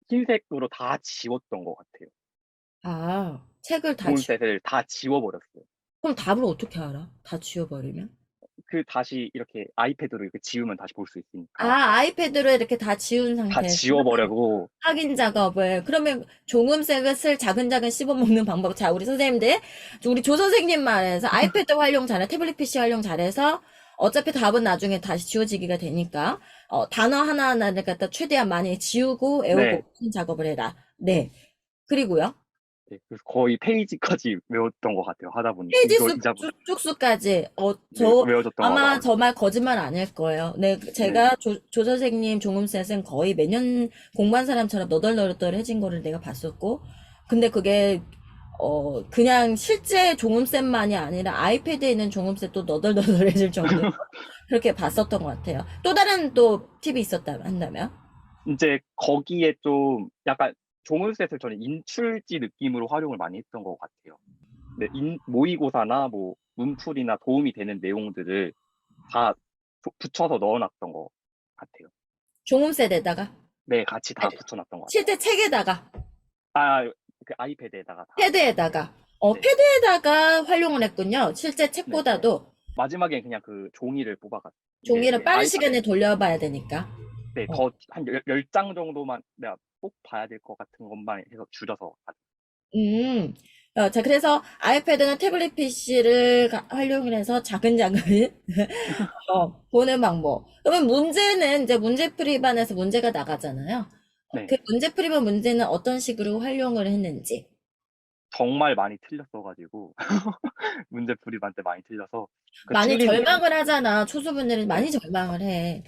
흰색으로 다 지웠던 것 같아요. 아, 책을 다 좋은 지워. 셋을 다 지워버렸어요. 그럼 답을 어떻게 알아? 다 지워버리면? 다시 이렇게 아이패드로 이렇게 지우면 다시 볼 수 있으니까. 아이패드로 이렇게 다 지운 다 상태에서 지워버리고. 확인 작업을 그러면 종음색을 자근자근 씹어먹는 방법. 자, 우리 선생님들, 우리 조 선생님 말해서 아이패드 활용 잘해, 태블릿 PC 활용 잘해서 어차피 답은 나중에 다시 지워지기가 되니까 단어 하나하나를 갖다 최대한 많이 지우고 네. 애우고 확인 작업을 해라. 네. 그리고요. 네, 그래서 거의 페이지까지 외웠던 것 같아요. 하다 보니 페이지 이거 수 이자부터 쪽수까지. 네, 외워졌던 것 아마 같아요. 저 말 거짓말 아닐 거예요. 네, 네, 제가 조 선생님 종음셋은 거의 매년 공부한 사람처럼 너덜너덜해진 거를 내가 봤었고, 근데 그게, 그냥 실제 종음셋만이 아니라 아이패드에 있는 종음셋도 너덜너덜해질 정도로 그렇게 봤었던 것 같아요. 또 다른 또 팁이 한다면? 이제 거기에 좀 약간 종은셋을 저는 인출지 느낌으로 활용을 많이 했던 것 같아요. 네, 모의고사나 뭐 문풀이나 도움이 되는 내용들을 다 붙여서 넣어놨던 것 같아요. 종음셋에다가? 네, 같이 다 아니, 붙여놨던 것 같아요. 실제 책에다가? 아, 그 아이패드에다가 다. 패드에다가? 네, 패드에다가 활용을 했군요. 실제 네. 책보다도. 마지막엔 그냥 그 종이를 뽑아가 이게 종이를 빠른 시간에 돌려봐야 되니까. 네, 어. 더 한 10장 정도만 내가 꼭 봐야 될 것 같은 것만 해서 줄여서 음. 자, 그래서 아이패드나 태블릿 PC를 활용을 해서 작은 보는 방법. 그러면 문제는 이제 문제풀이반에서 문제가 나가잖아요. 네, 그 문제풀이반 문제는 어떤 식으로 활용을 했는지. 정말 많이 틀렸어가지고 문제풀이반 때 많이 틀려서 그 많이 틀린 절망을 하잖아. 초수분들은 네, 많이 절망을 해.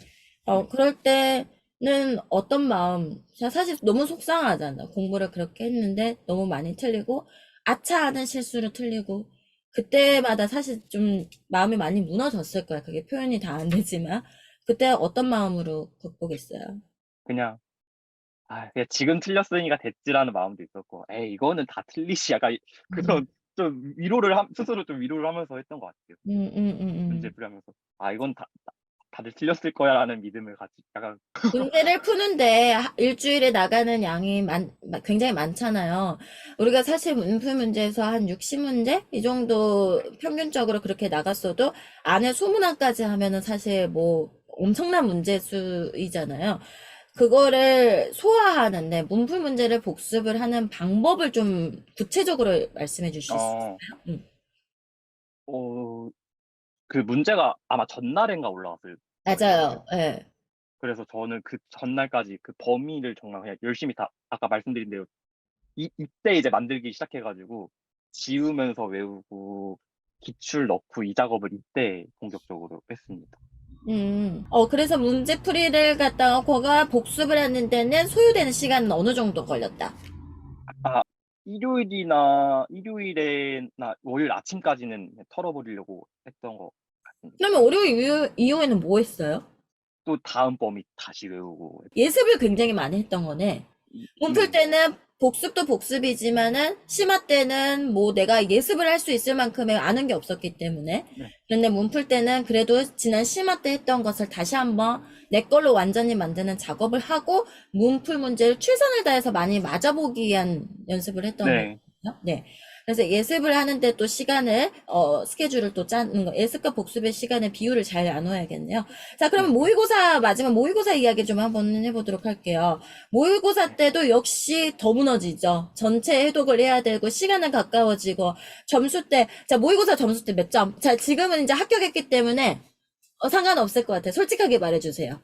네. 그럴 때는 어떤 마음, 사실 너무 속상하잖아. 공부를 그렇게 했는데 너무 많이 틀리고, 아차 하는 실수로 틀리고, 그때마다 사실 좀 마음이 많이 무너졌을 거야. 그게 표현이 다 안 되지만. 그때 어떤 마음으로 극복했어요? 그냥 그냥 지금 틀렸으니까 됐지라는 마음도 있었고 에이 이거는 다 틀리시 약간 음, 그런 좀 스스로 좀 위로를 하면서 했던 것 같아요. 음. 문제풀이하면서 이건 다들 틀렸을 거야라는 믿음을 같이 약간 문제를 푸는데 일주일에 나가는 양이 굉장히 많잖아요. 우리가 사실 문풀 문제에서 한 60문제? 이 정도 평균적으로 그렇게 나갔어도 안에 소문항까지 하면은 사실 뭐 엄청난 문제수이잖아요. 그거를 소화하는데 문풀 문제를 복습을 하는 방법을 좀 구체적으로 말씀해 주실 수 어, 있어요? 음. 어, 그 문제가 아마 전날인가 올라왔을 거예요. 맞아요. 예. 그래서 저는 그 전날까지 그 범위를 정말 그냥 열심히 다 아까 말씀드린 대로 이때 이제 만들기 시작해가지고 지우면서 외우고 기출 넣고 이 작업을 이때 본격적으로 했습니다. 그래서 문제풀이를 갖다가 거가 복습을 하는 데는 소요되는 시간은 어느 정도 걸렸다. 아, 일요일이나 월요일 아침까지는 털어버리려고 했던 것 같습니다. 그러면 월요일 이후에는 뭐 했어요? 또 다음 범위 다시 외우고 예습을 굉장히 많이 했던 거네. 문풀 네, 때는 복습도 복습이지만은 심화 때는 뭐 내가 예습을 할 수 있을 만큼의 아는 게 없었기 때문에 네, 그런데 문풀 때는 그래도 지난 심화 때 했던 것을 다시 한번 내 걸로 완전히 만드는 작업을 하고 문풀 문제를 최선을 다해서 많이 맞아보기 위한 연습을 했던 네. 거거든요. 네. 그래서 예습을 하는데 또 시간을 스케줄을 또 짜는 거 예습과 복습의 시간의 비율을 잘 나눠야겠네요. 자, 그러면 네. 모의고사 마지막 모의고사 이야기 좀 한번 해보도록 할게요. 모의고사 네. 때도 역시 더 무너지죠. 전체 해독을 해야 되고 시간은 가까워지고 점수 때, 자, 모의고사 점수 때 몇 점? 자, 지금은 이제 합격했기 때문에 상관없을 것 같아요. 솔직하게 말해주세요.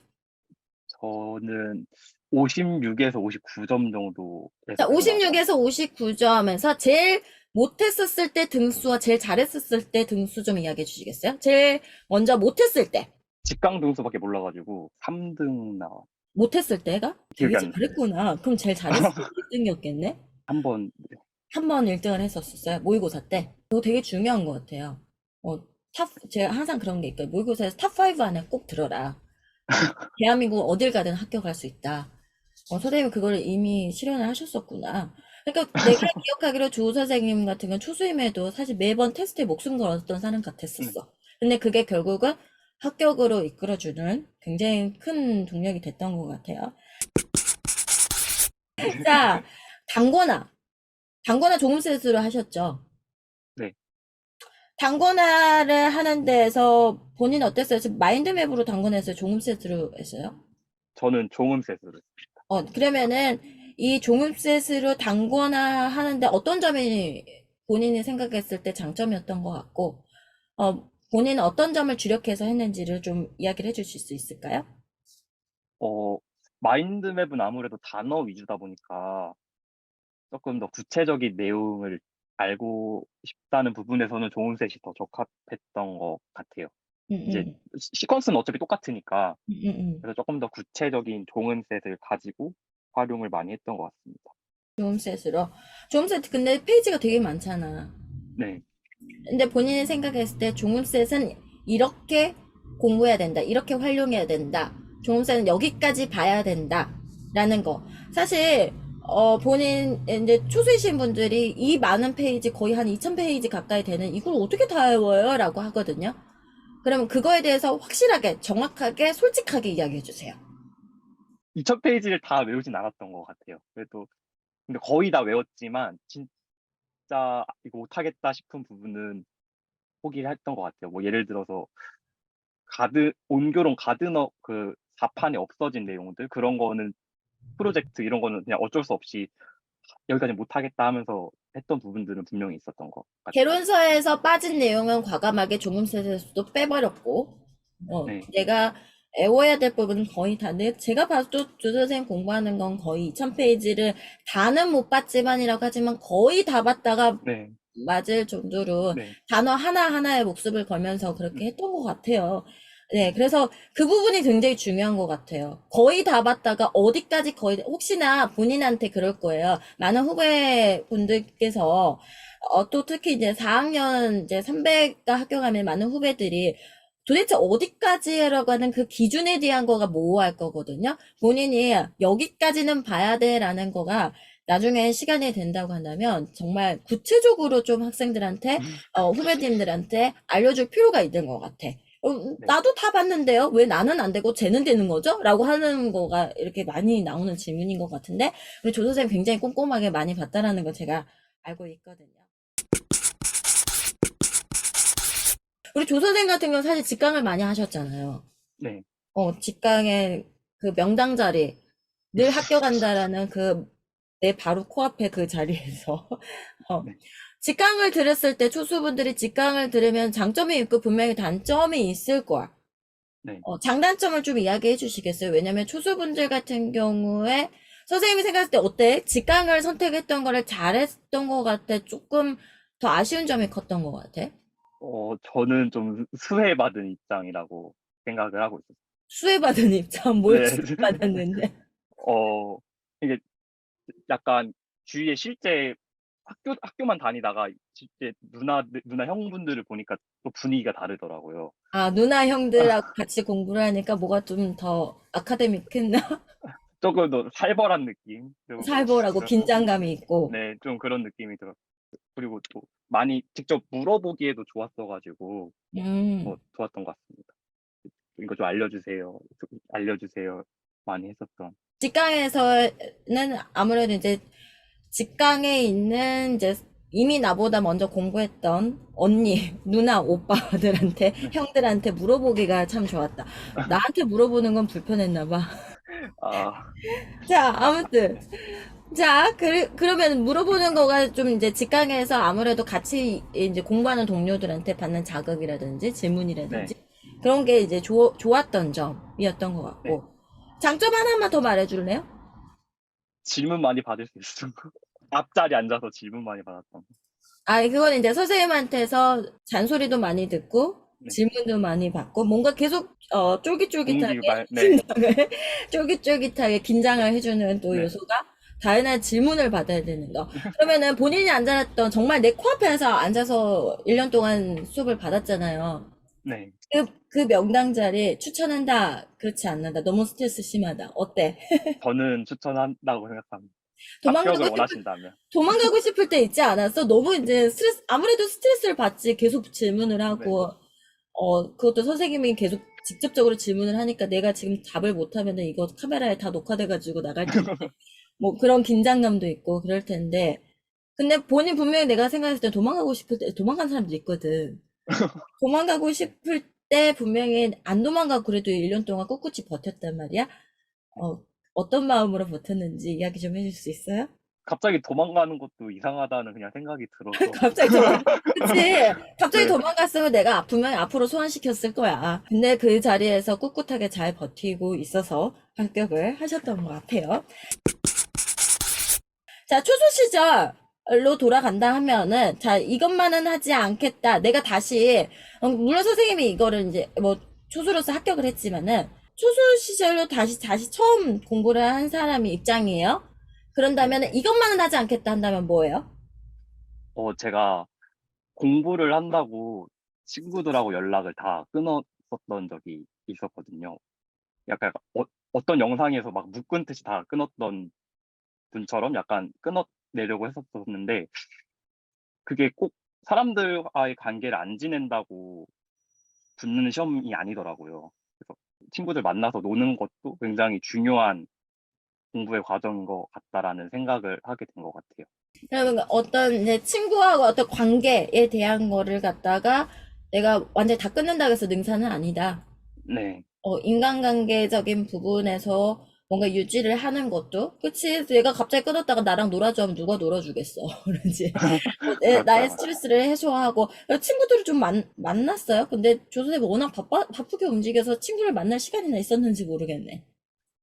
저는 56에서 59점 정도 자, 예상해서 나왔던 것 56에서 59점에서 제일 못했었을 때 등수와 제일 잘했었을 때 등수 좀 이야기해 주시겠어요? 제일 먼저 못했을 때. 직강 등수밖에 몰라가지고 3등 나와 못했을 때가 되게 기억이 안 나요. 잘했구나. 그럼 제일 잘했을 때 1등이었겠네? 한번 한 번 1등을 했었어요. 모의고사 때. 그거 되게 중요한 것 같아요. 제가 항상 그런 게 있거든요. 모의고사에서 탑5 안에 꼭 들어라. 대한민국 어딜 가든 합격할 수 있다. 선생님은 그걸 이미 실현을 하셨었구나. 그러니까 내가 기억하기로 조 선생님 같은 건 초수임에도 사실 매번 테스트에 목숨 걸었던 사람 네. 같았었어. 근데 그게 결국은 합격으로 이끌어주는 굉장히 큰 동력이 됐던 것 같아요. 자, 단권화. 단권화 조금셋으로 하셨죠? 네. 단권화를 하는 데에서 본인 어땠어요? 지금 마인드맵으로 단권했어요? 종음셋으로 했어요? 저는 종음셋으로 그러면은 이 종합셋으로 단권화 하는데 어떤 점이 본인이 생각했을 때 장점이었던 것 같고, 본인은 어떤 점을 주력해서 했는지를 좀 이야기를 해주실 수 있을까요? 어, 마인드맵은 아무래도 단어 위주다 보니까 조금 더 구체적인 내용을 알고 싶다는 부분에서는 좋은셋이 더 적합했던 것 같아요. 이제 음. 시퀀스는 어차피 똑같으니까 음. 그래서 조금 더 구체적인 종음셋을 가지고 활용을 많이 했던 것 같습니다. 조음셋으로. 조음셋 근데 페이지가 되게 많잖아. 네, 근데 본인이 생각했을 때 종음셋은 이렇게 공부해야 된다. 이렇게 활용해야 된다. 종음셋은 여기까지 봐야 된다. 라는 거. 사실 본인 이제 초수이신 분들이 이 많은 페이지 거의 한 2000페이지 가까이 되는 이걸 어떻게 다 외워요? 라고 하거든요. 그러면 그거에 대해서 확실하게 정확하게 솔직하게 이야기해 주세요. 2000페이지를 다 외우진 않았던 것 같아요. 그래도 근데 거의 다 외웠지만 진짜 이거 못하겠다 싶은 부분은 포기를 했던 것 같아요. 뭐 예를 들어서 온교론 가드너 그 4판에 없어진 내용들 그런 거는 프로젝트 이런 거는 그냥 어쩔 수 없이 여기까지 못하겠다 하면서 했던 부분들은 분명히 있었던 것 같아요. 개론서에서 빠진 내용은 과감하게 종음셋에서도 빼버렸고, 네, 내가 애워야 될 부분은 거의 다, 제가 봐도 조선생 공부하는 건 거의 2000페이지를 다는 못 봤지만이라고 하지만 거의 다 봤다가 네, 맞을 정도로 네, 단어 하나하나에 목숨을 걸면서 음, 그렇게 했던 것 같아요. 네, 그래서 그 부분이 굉장히 중요한 것 같아요. 거의 다 봤다가 어디까지 거의, 혹시나 본인한테 그럴 거예요. 많은 후배분들께서, 또 특히 이제 4학년 이제 300가 합격하면 많은 후배들이 도대체 어디까지 하려고 하는 그 기준에 대한 거가 모호할 거거든요. 본인이 여기까지는 봐야 돼라는 거가 나중에 시간이 된다고 한다면 정말 구체적으로 좀 학생들한테, 후배님들한테 알려줄 필요가 있는 것 같아. 네. 나도 다 봤는데요. 왜 나는 안 되고 쟤는 되는 거죠? 라고 하는 거가 이렇게 많이 나오는 질문인 것 같은데, 우리 조 선생님 굉장히 꼼꼼하게 많이 봤다라는 거 제가 알고 있거든요. 우리 조 선생님 같은 경우는 사실 직강을 많이 하셨잖아요. 네. 직강의 그 명당 자리, 늘 학교 간다라는 그 내 바로 코앞에 그 자리에서 어, 네. 직강을 들었을 때 초수분들이 직강을 들으면 장점이 있고 분명히 단점이 있을 거야. 네. 장단점을 좀 이야기해 주시겠어요? 왜냐면 초수분들 같은 경우에 선생님이 생각할 때 어때? 직강을 선택했던 거를 잘했던 것 같아? 조금 더 아쉬운 점이 컸던 것 같아? 저는 좀 수혜받은 입장이라고 생각을 하고 있었어요. 수혜받은 입장, 뭘 네. 수혜받았는데? 어, 이게 약간 주위에 실제 학교만 다니다가 실제 누나 형분들을 보니까 또 분위기가 다르더라고요. 아, 누나 형들하고 같이 공부를 하니까 뭐가 좀 더 아카데믹했나? 조금 더 살벌한 느낌? 좀, 살벌하고 그런, 긴장감이 있고. 네, 좀 그런 느낌이 들었어요. 그리고 또 많이 직접 물어보기에도 좋았어가지고, 음. 좋았던 것 같습니다. 이거 좀 알려주세요. 알려주세요. 많이 했었던. 직강에서는 아무래도 이제 직강에 있는 이제 이미 나보다 먼저 공부했던 언니, 누나, 오빠들한테, 네. 형들한테 물어보기가 참 좋았다. 나한테 물어보는 건 불편했나 봐. 아, 자, 아무튼. 네. 자, 그러면 물어보는 거가 좀 이제 직강에서 아무래도 같이 이제 공부하는 동료들한테 받는 자극이라든지 질문이라든지 네. 그런 게 이제 좋았던 점이었던 것 네. 같고. 장점 하나만 더 말해줄래요? 질문 많이 받을 수 있어. 앞자리 앉아서 질문 많이 받았던. 아, 그건 이제 선생님한테서 잔소리도 많이 듣고, 네. 질문도 많이 받고, 뭔가 계속, 쫄깃쫄깃하게 네. 쫄깃쫄깃하게 긴장을 해주는 또 네. 요소가 다양한 질문을 받아야 되는 거. 그러면은 본인이 앉았던 정말 내 코앞에서 앉아서 1년 동안 수업을 받았잖아요. 네. 그 명당 자리 추천한다, 그렇지 않는다. 너무 스트레스 심하다. 어때? 저는 추천한다고 생각합니다. 도망가고 합격을 싶을 원하신다면. 도망가고 싶을 때 있지 않았어? 너무 이제 아무래도 스트레스를 받지. 계속 질문을 네. 하고, 그것도 선생님이 계속 직접적으로 질문을 하니까 내가 지금 답을 못하면은 이거 카메라에 다 녹화돼가지고 나갈 텐데, 뭐 그런 긴장감도 있고 그럴 텐데. 근데 본인 분명히 내가 생각했을 때 도망가고 싶을 때, 도망간 사람도 있거든. 도망가고 싶을 때 분명히 안 도망가고 그래도 1년 동안 꿋꿋이 버텼단 말이야. 어떤 마음으로 버텼는지 이야기 좀 해줄 수 있어요? 갑자기 도망가는 것도 이상하다는 그냥 생각이 들어서. 갑자기 그치? 갑자기 네. 도망갔으면 내가 분명히 앞으로 소환시켰을 거야. 근데 그 자리에서 꿋꿋하게 잘 버티고 있어서 합격을 하셨던 것 같아요. 자, 초소 시절로 돌아간다 하면은, 자, 이것만은 하지 않겠다. 내가 다시, 물론 선생님이 이거를 이제, 뭐, 초소로서 합격을 했지만은, 초소 시절로 다시 처음 공부를 한 사람이 입장이에요. 네. 그런다면 이것만은 하지 않겠다 한다면 뭐예요? 제가 공부를 한다고 친구들하고 연락을 다 끊었었던 적이 있었거든요. 약간 어떤 영상에서 막 묶은듯이 다 끊었던 분처럼 약간 끊어내려고 했었었는데 그게 꼭 사람들과의 관계를 안 지낸다고 붙는 시험이 아니더라고요. 그래서 친구들 만나서 노는 것도 굉장히 중요한 공부의 과정인 것 같다라는 생각을 하게 된 것 같아요. 그러면 어떤 이제 친구하고 어떤 관계에 대한 거를 갖다가 내가 완전히 다 끊는다고 해서 능사는 아니다. 네. 인간관계적인 부분에서 뭔가 유지를 하는 것도, 그치? 얘가 갑자기 끊었다가 나랑 놀아줘 하면 누가 놀아주겠어. 그런지. 나의 맞아요. 스트레스를 해소하고, 친구들을 좀 만났어요. 근데 조선이 워낙 바쁘게 움직여서 친구를 만날 시간이나 있었는지 모르겠네.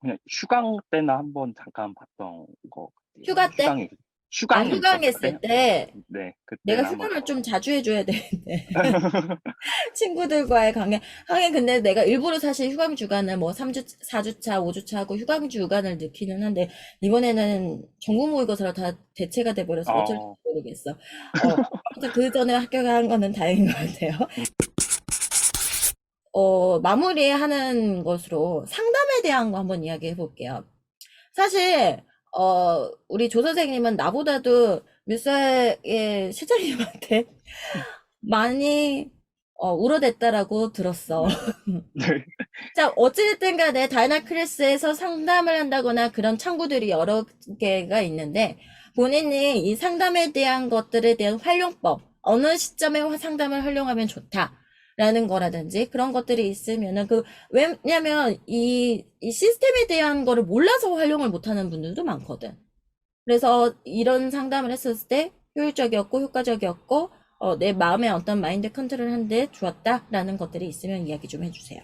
그냥 휴강 때나 한번 잠깐 봤던 것 같아요. 휴가 때? 휴강이 있었을 때, 휴강했을 때, 네, 내가 그때는 한번 휴강을 좀 봤어요. 자주 해줘야 되는데. 친구들과의 관계. 하긴 근데 내가 일부러 사실 휴강 주간을 뭐 3주, 4주차, 5주차 하고 휴강 주간을 넣기는 한데, 이번에는 전국 모의고사로 다 대체가 돼버려서 어쩔지 어, 모르겠어. 아무튼 그 전에 합격한 거는 다행인 것 같아요. 마무리하는 것으로 상담에 대한 거 한번 이야기해 볼게요. 사실, 우리 조 선생님은 나보다도 뮤사의 실장님한테 많이 우러댔다라고 들었어. 네, 네, 자, 어찌됐든 간에 다이나 클래스에서 상담을 한다거나 그런 창구들이 여러 개가 있는데 본인이 이 상담에 대한 것들에 대한 활용법, 어느 시점에 상담을 활용하면 좋다라는 거라든지 그런 것들이 있으면은 왜냐면 이 시스템에 대한 거를 몰라서 활용을 못하는 분들도 많거든. 그래서 이런 상담을 했었을 때 효율적이었고 효과적이었고 내 마음의 어떤 마인드 컨트롤 하는데 좋았다라는 것들이 있으면 이야기 좀 해주세요.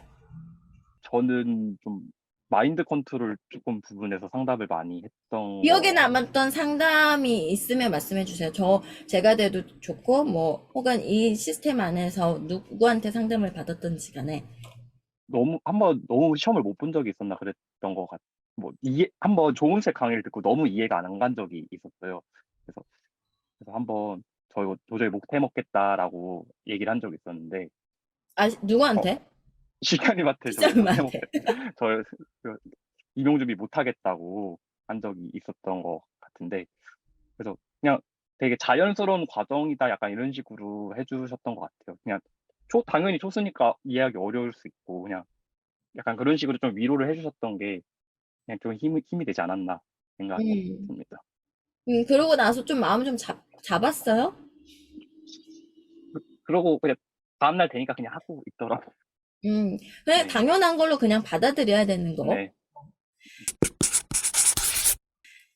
저는 좀 마인드 컨트롤 조금 부분에서 상담을 많이 했던 기억에 거, 남았던 상담이 있으면 말씀해 주세요. 제가 돼도 좋고, 뭐, 혹은 이 시스템 안에서 누구한테 상담을 받았던지 간에. 한번 너무 시험을 못 본 적이 있었나 그랬던 것 한번 조은색 강의를 듣고 너무 이해가 안 간 적이 있었어요. 그래서, 그래서 한번 저 이거 도저히 못 해먹겠다라고 얘기를 한 적이 있었는데, 어, 누구한테? 실장님한테 저 이거 못 시장님한테. 해먹겠다. 저 그 임용 준비 못 하겠다고 한 적이 있었던 것 같은데, 그래서 그냥 되게 자연스러운 과정이다 약간 이런 식으로 해주셨던 것 같아요. 그냥 당연히 초수니까 이해하기 어려울 수 있고, 그냥 약간 그런 식으로 좀 위로를 해주셨던 게 그냥 좀 힘이 되지 않았나 생각이 음. 듭니다. 그러고 나서 좀 마음 좀 잡았어요? 그러고 그냥 다음날 되니까 그냥 하고 있더라고요. 그냥 네, 당연한 걸로 그냥 받아들여야 되는 거. 네,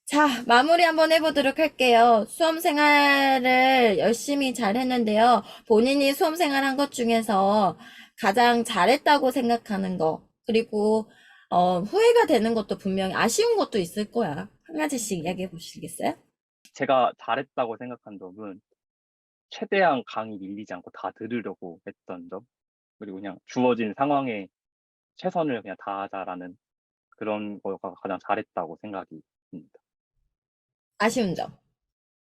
자, 마무리 한번 해보도록 할게요. 수험 생활을 열심히 잘 했는데요. 본인이 수험 생활 한 것 중에서 가장 잘했다고 생각하는 거, 그리고, 후회가 되는 것도 분명히 아쉬운 것도 있을 거야. 한 가지씩 이야기해 보시겠어요? 제가 잘했다고 생각한 점은 최대한 강의 밀리지 않고 다 들으려고 했던 점, 그리고 그냥 주어진 상황에 최선을 그냥 다하자라는 그런 거가 가장 잘했다고 생각이 듭니다. 아쉬운 점.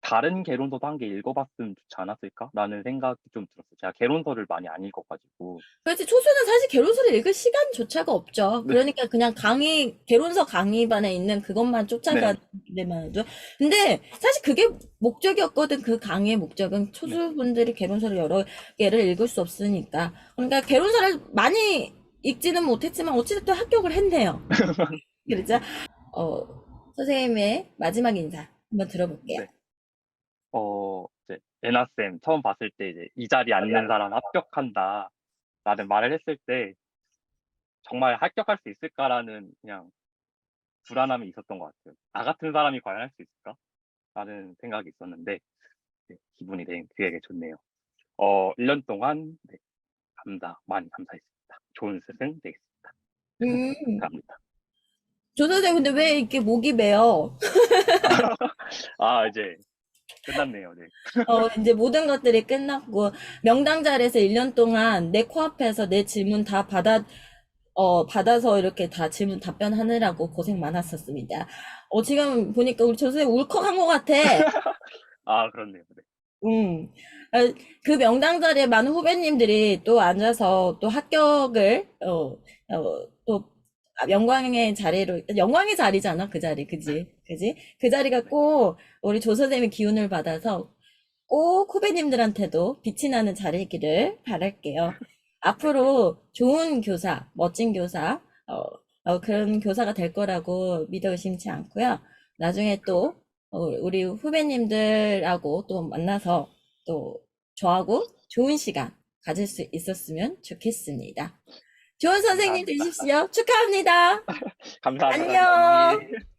다른 개론서도 한 개 읽어봤으면 좋지 않았을까라는 생각이 좀 들었어요. 제가 개론서를 많이 안 읽어가지고. 그렇지, 초수는 사실 개론서를 읽을 시간조차가 없죠. 네, 그러니까 그냥 개론서 강의반에 있는 그것만 네, 쫓아가기만 해도. 근데 사실 그게 목적이었거든. 그 강의의 목적은 네. 초수분들이 개론서를 여러 개를 읽을 수 없으니까. 그러니까 개론서를 많이 읽지는 못했지만 어찌됐든 합격을 했네요. 네, 그렇죠? 선생님의 마지막 인사 한번 들어볼게요. 네. 이제 에나쌤 처음 봤을 때 이제 이 자리에 앉는 사람 합격한다 라는 말을 했을 때 정말 합격할 수 있을까라는 그냥 불안함이 있었던 것 같아요. 나 같은 사람이 과연 할 수 있을까? 라는 생각이 있었는데 네, 기분이 되게 좋네요. 1년 동안 네, 많이 감사했습니다. 좋은 스승 되겠습니다. 음, 감사합니다. 조 선생님 근데 왜 이렇게 목이 메요? 아, 이제 끝났네요. 네. 이제 모든 것들이 끝났고, 명당자리에서 1년 동안 내 코앞에서 내 질문 다 받아서 이렇게 다 질문 답변하느라고 고생 많았었습니다. 지금 보니까 우리 조선생 울컥한 것 같아. 아, 그렇네요. 네. 음. 아, 그 명당 자리에 많은 후배님들이 또 앉아서 또 합격을, 또, 영광의 자리잖아, 그 자리, 그지? 그지? 그 자리가 네. 꼭 우리 조 선생님의 기운을 받아서 꼭 후배님들한테도 빛이 나는 자리이기를 바랄게요. 네. 앞으로 좋은 교사, 멋진 교사, 그런 교사가 될 거라고 믿어 의심치 않고요. 나중에 또 우리 후배님들하고 또 만나서 또 저하고 좋은 시간 가질 수 있었으면 좋겠습니다. 좋은 선생님 감사합니다. 되십시오. 축하합니다. 감사합니다, 안녕. 선생님.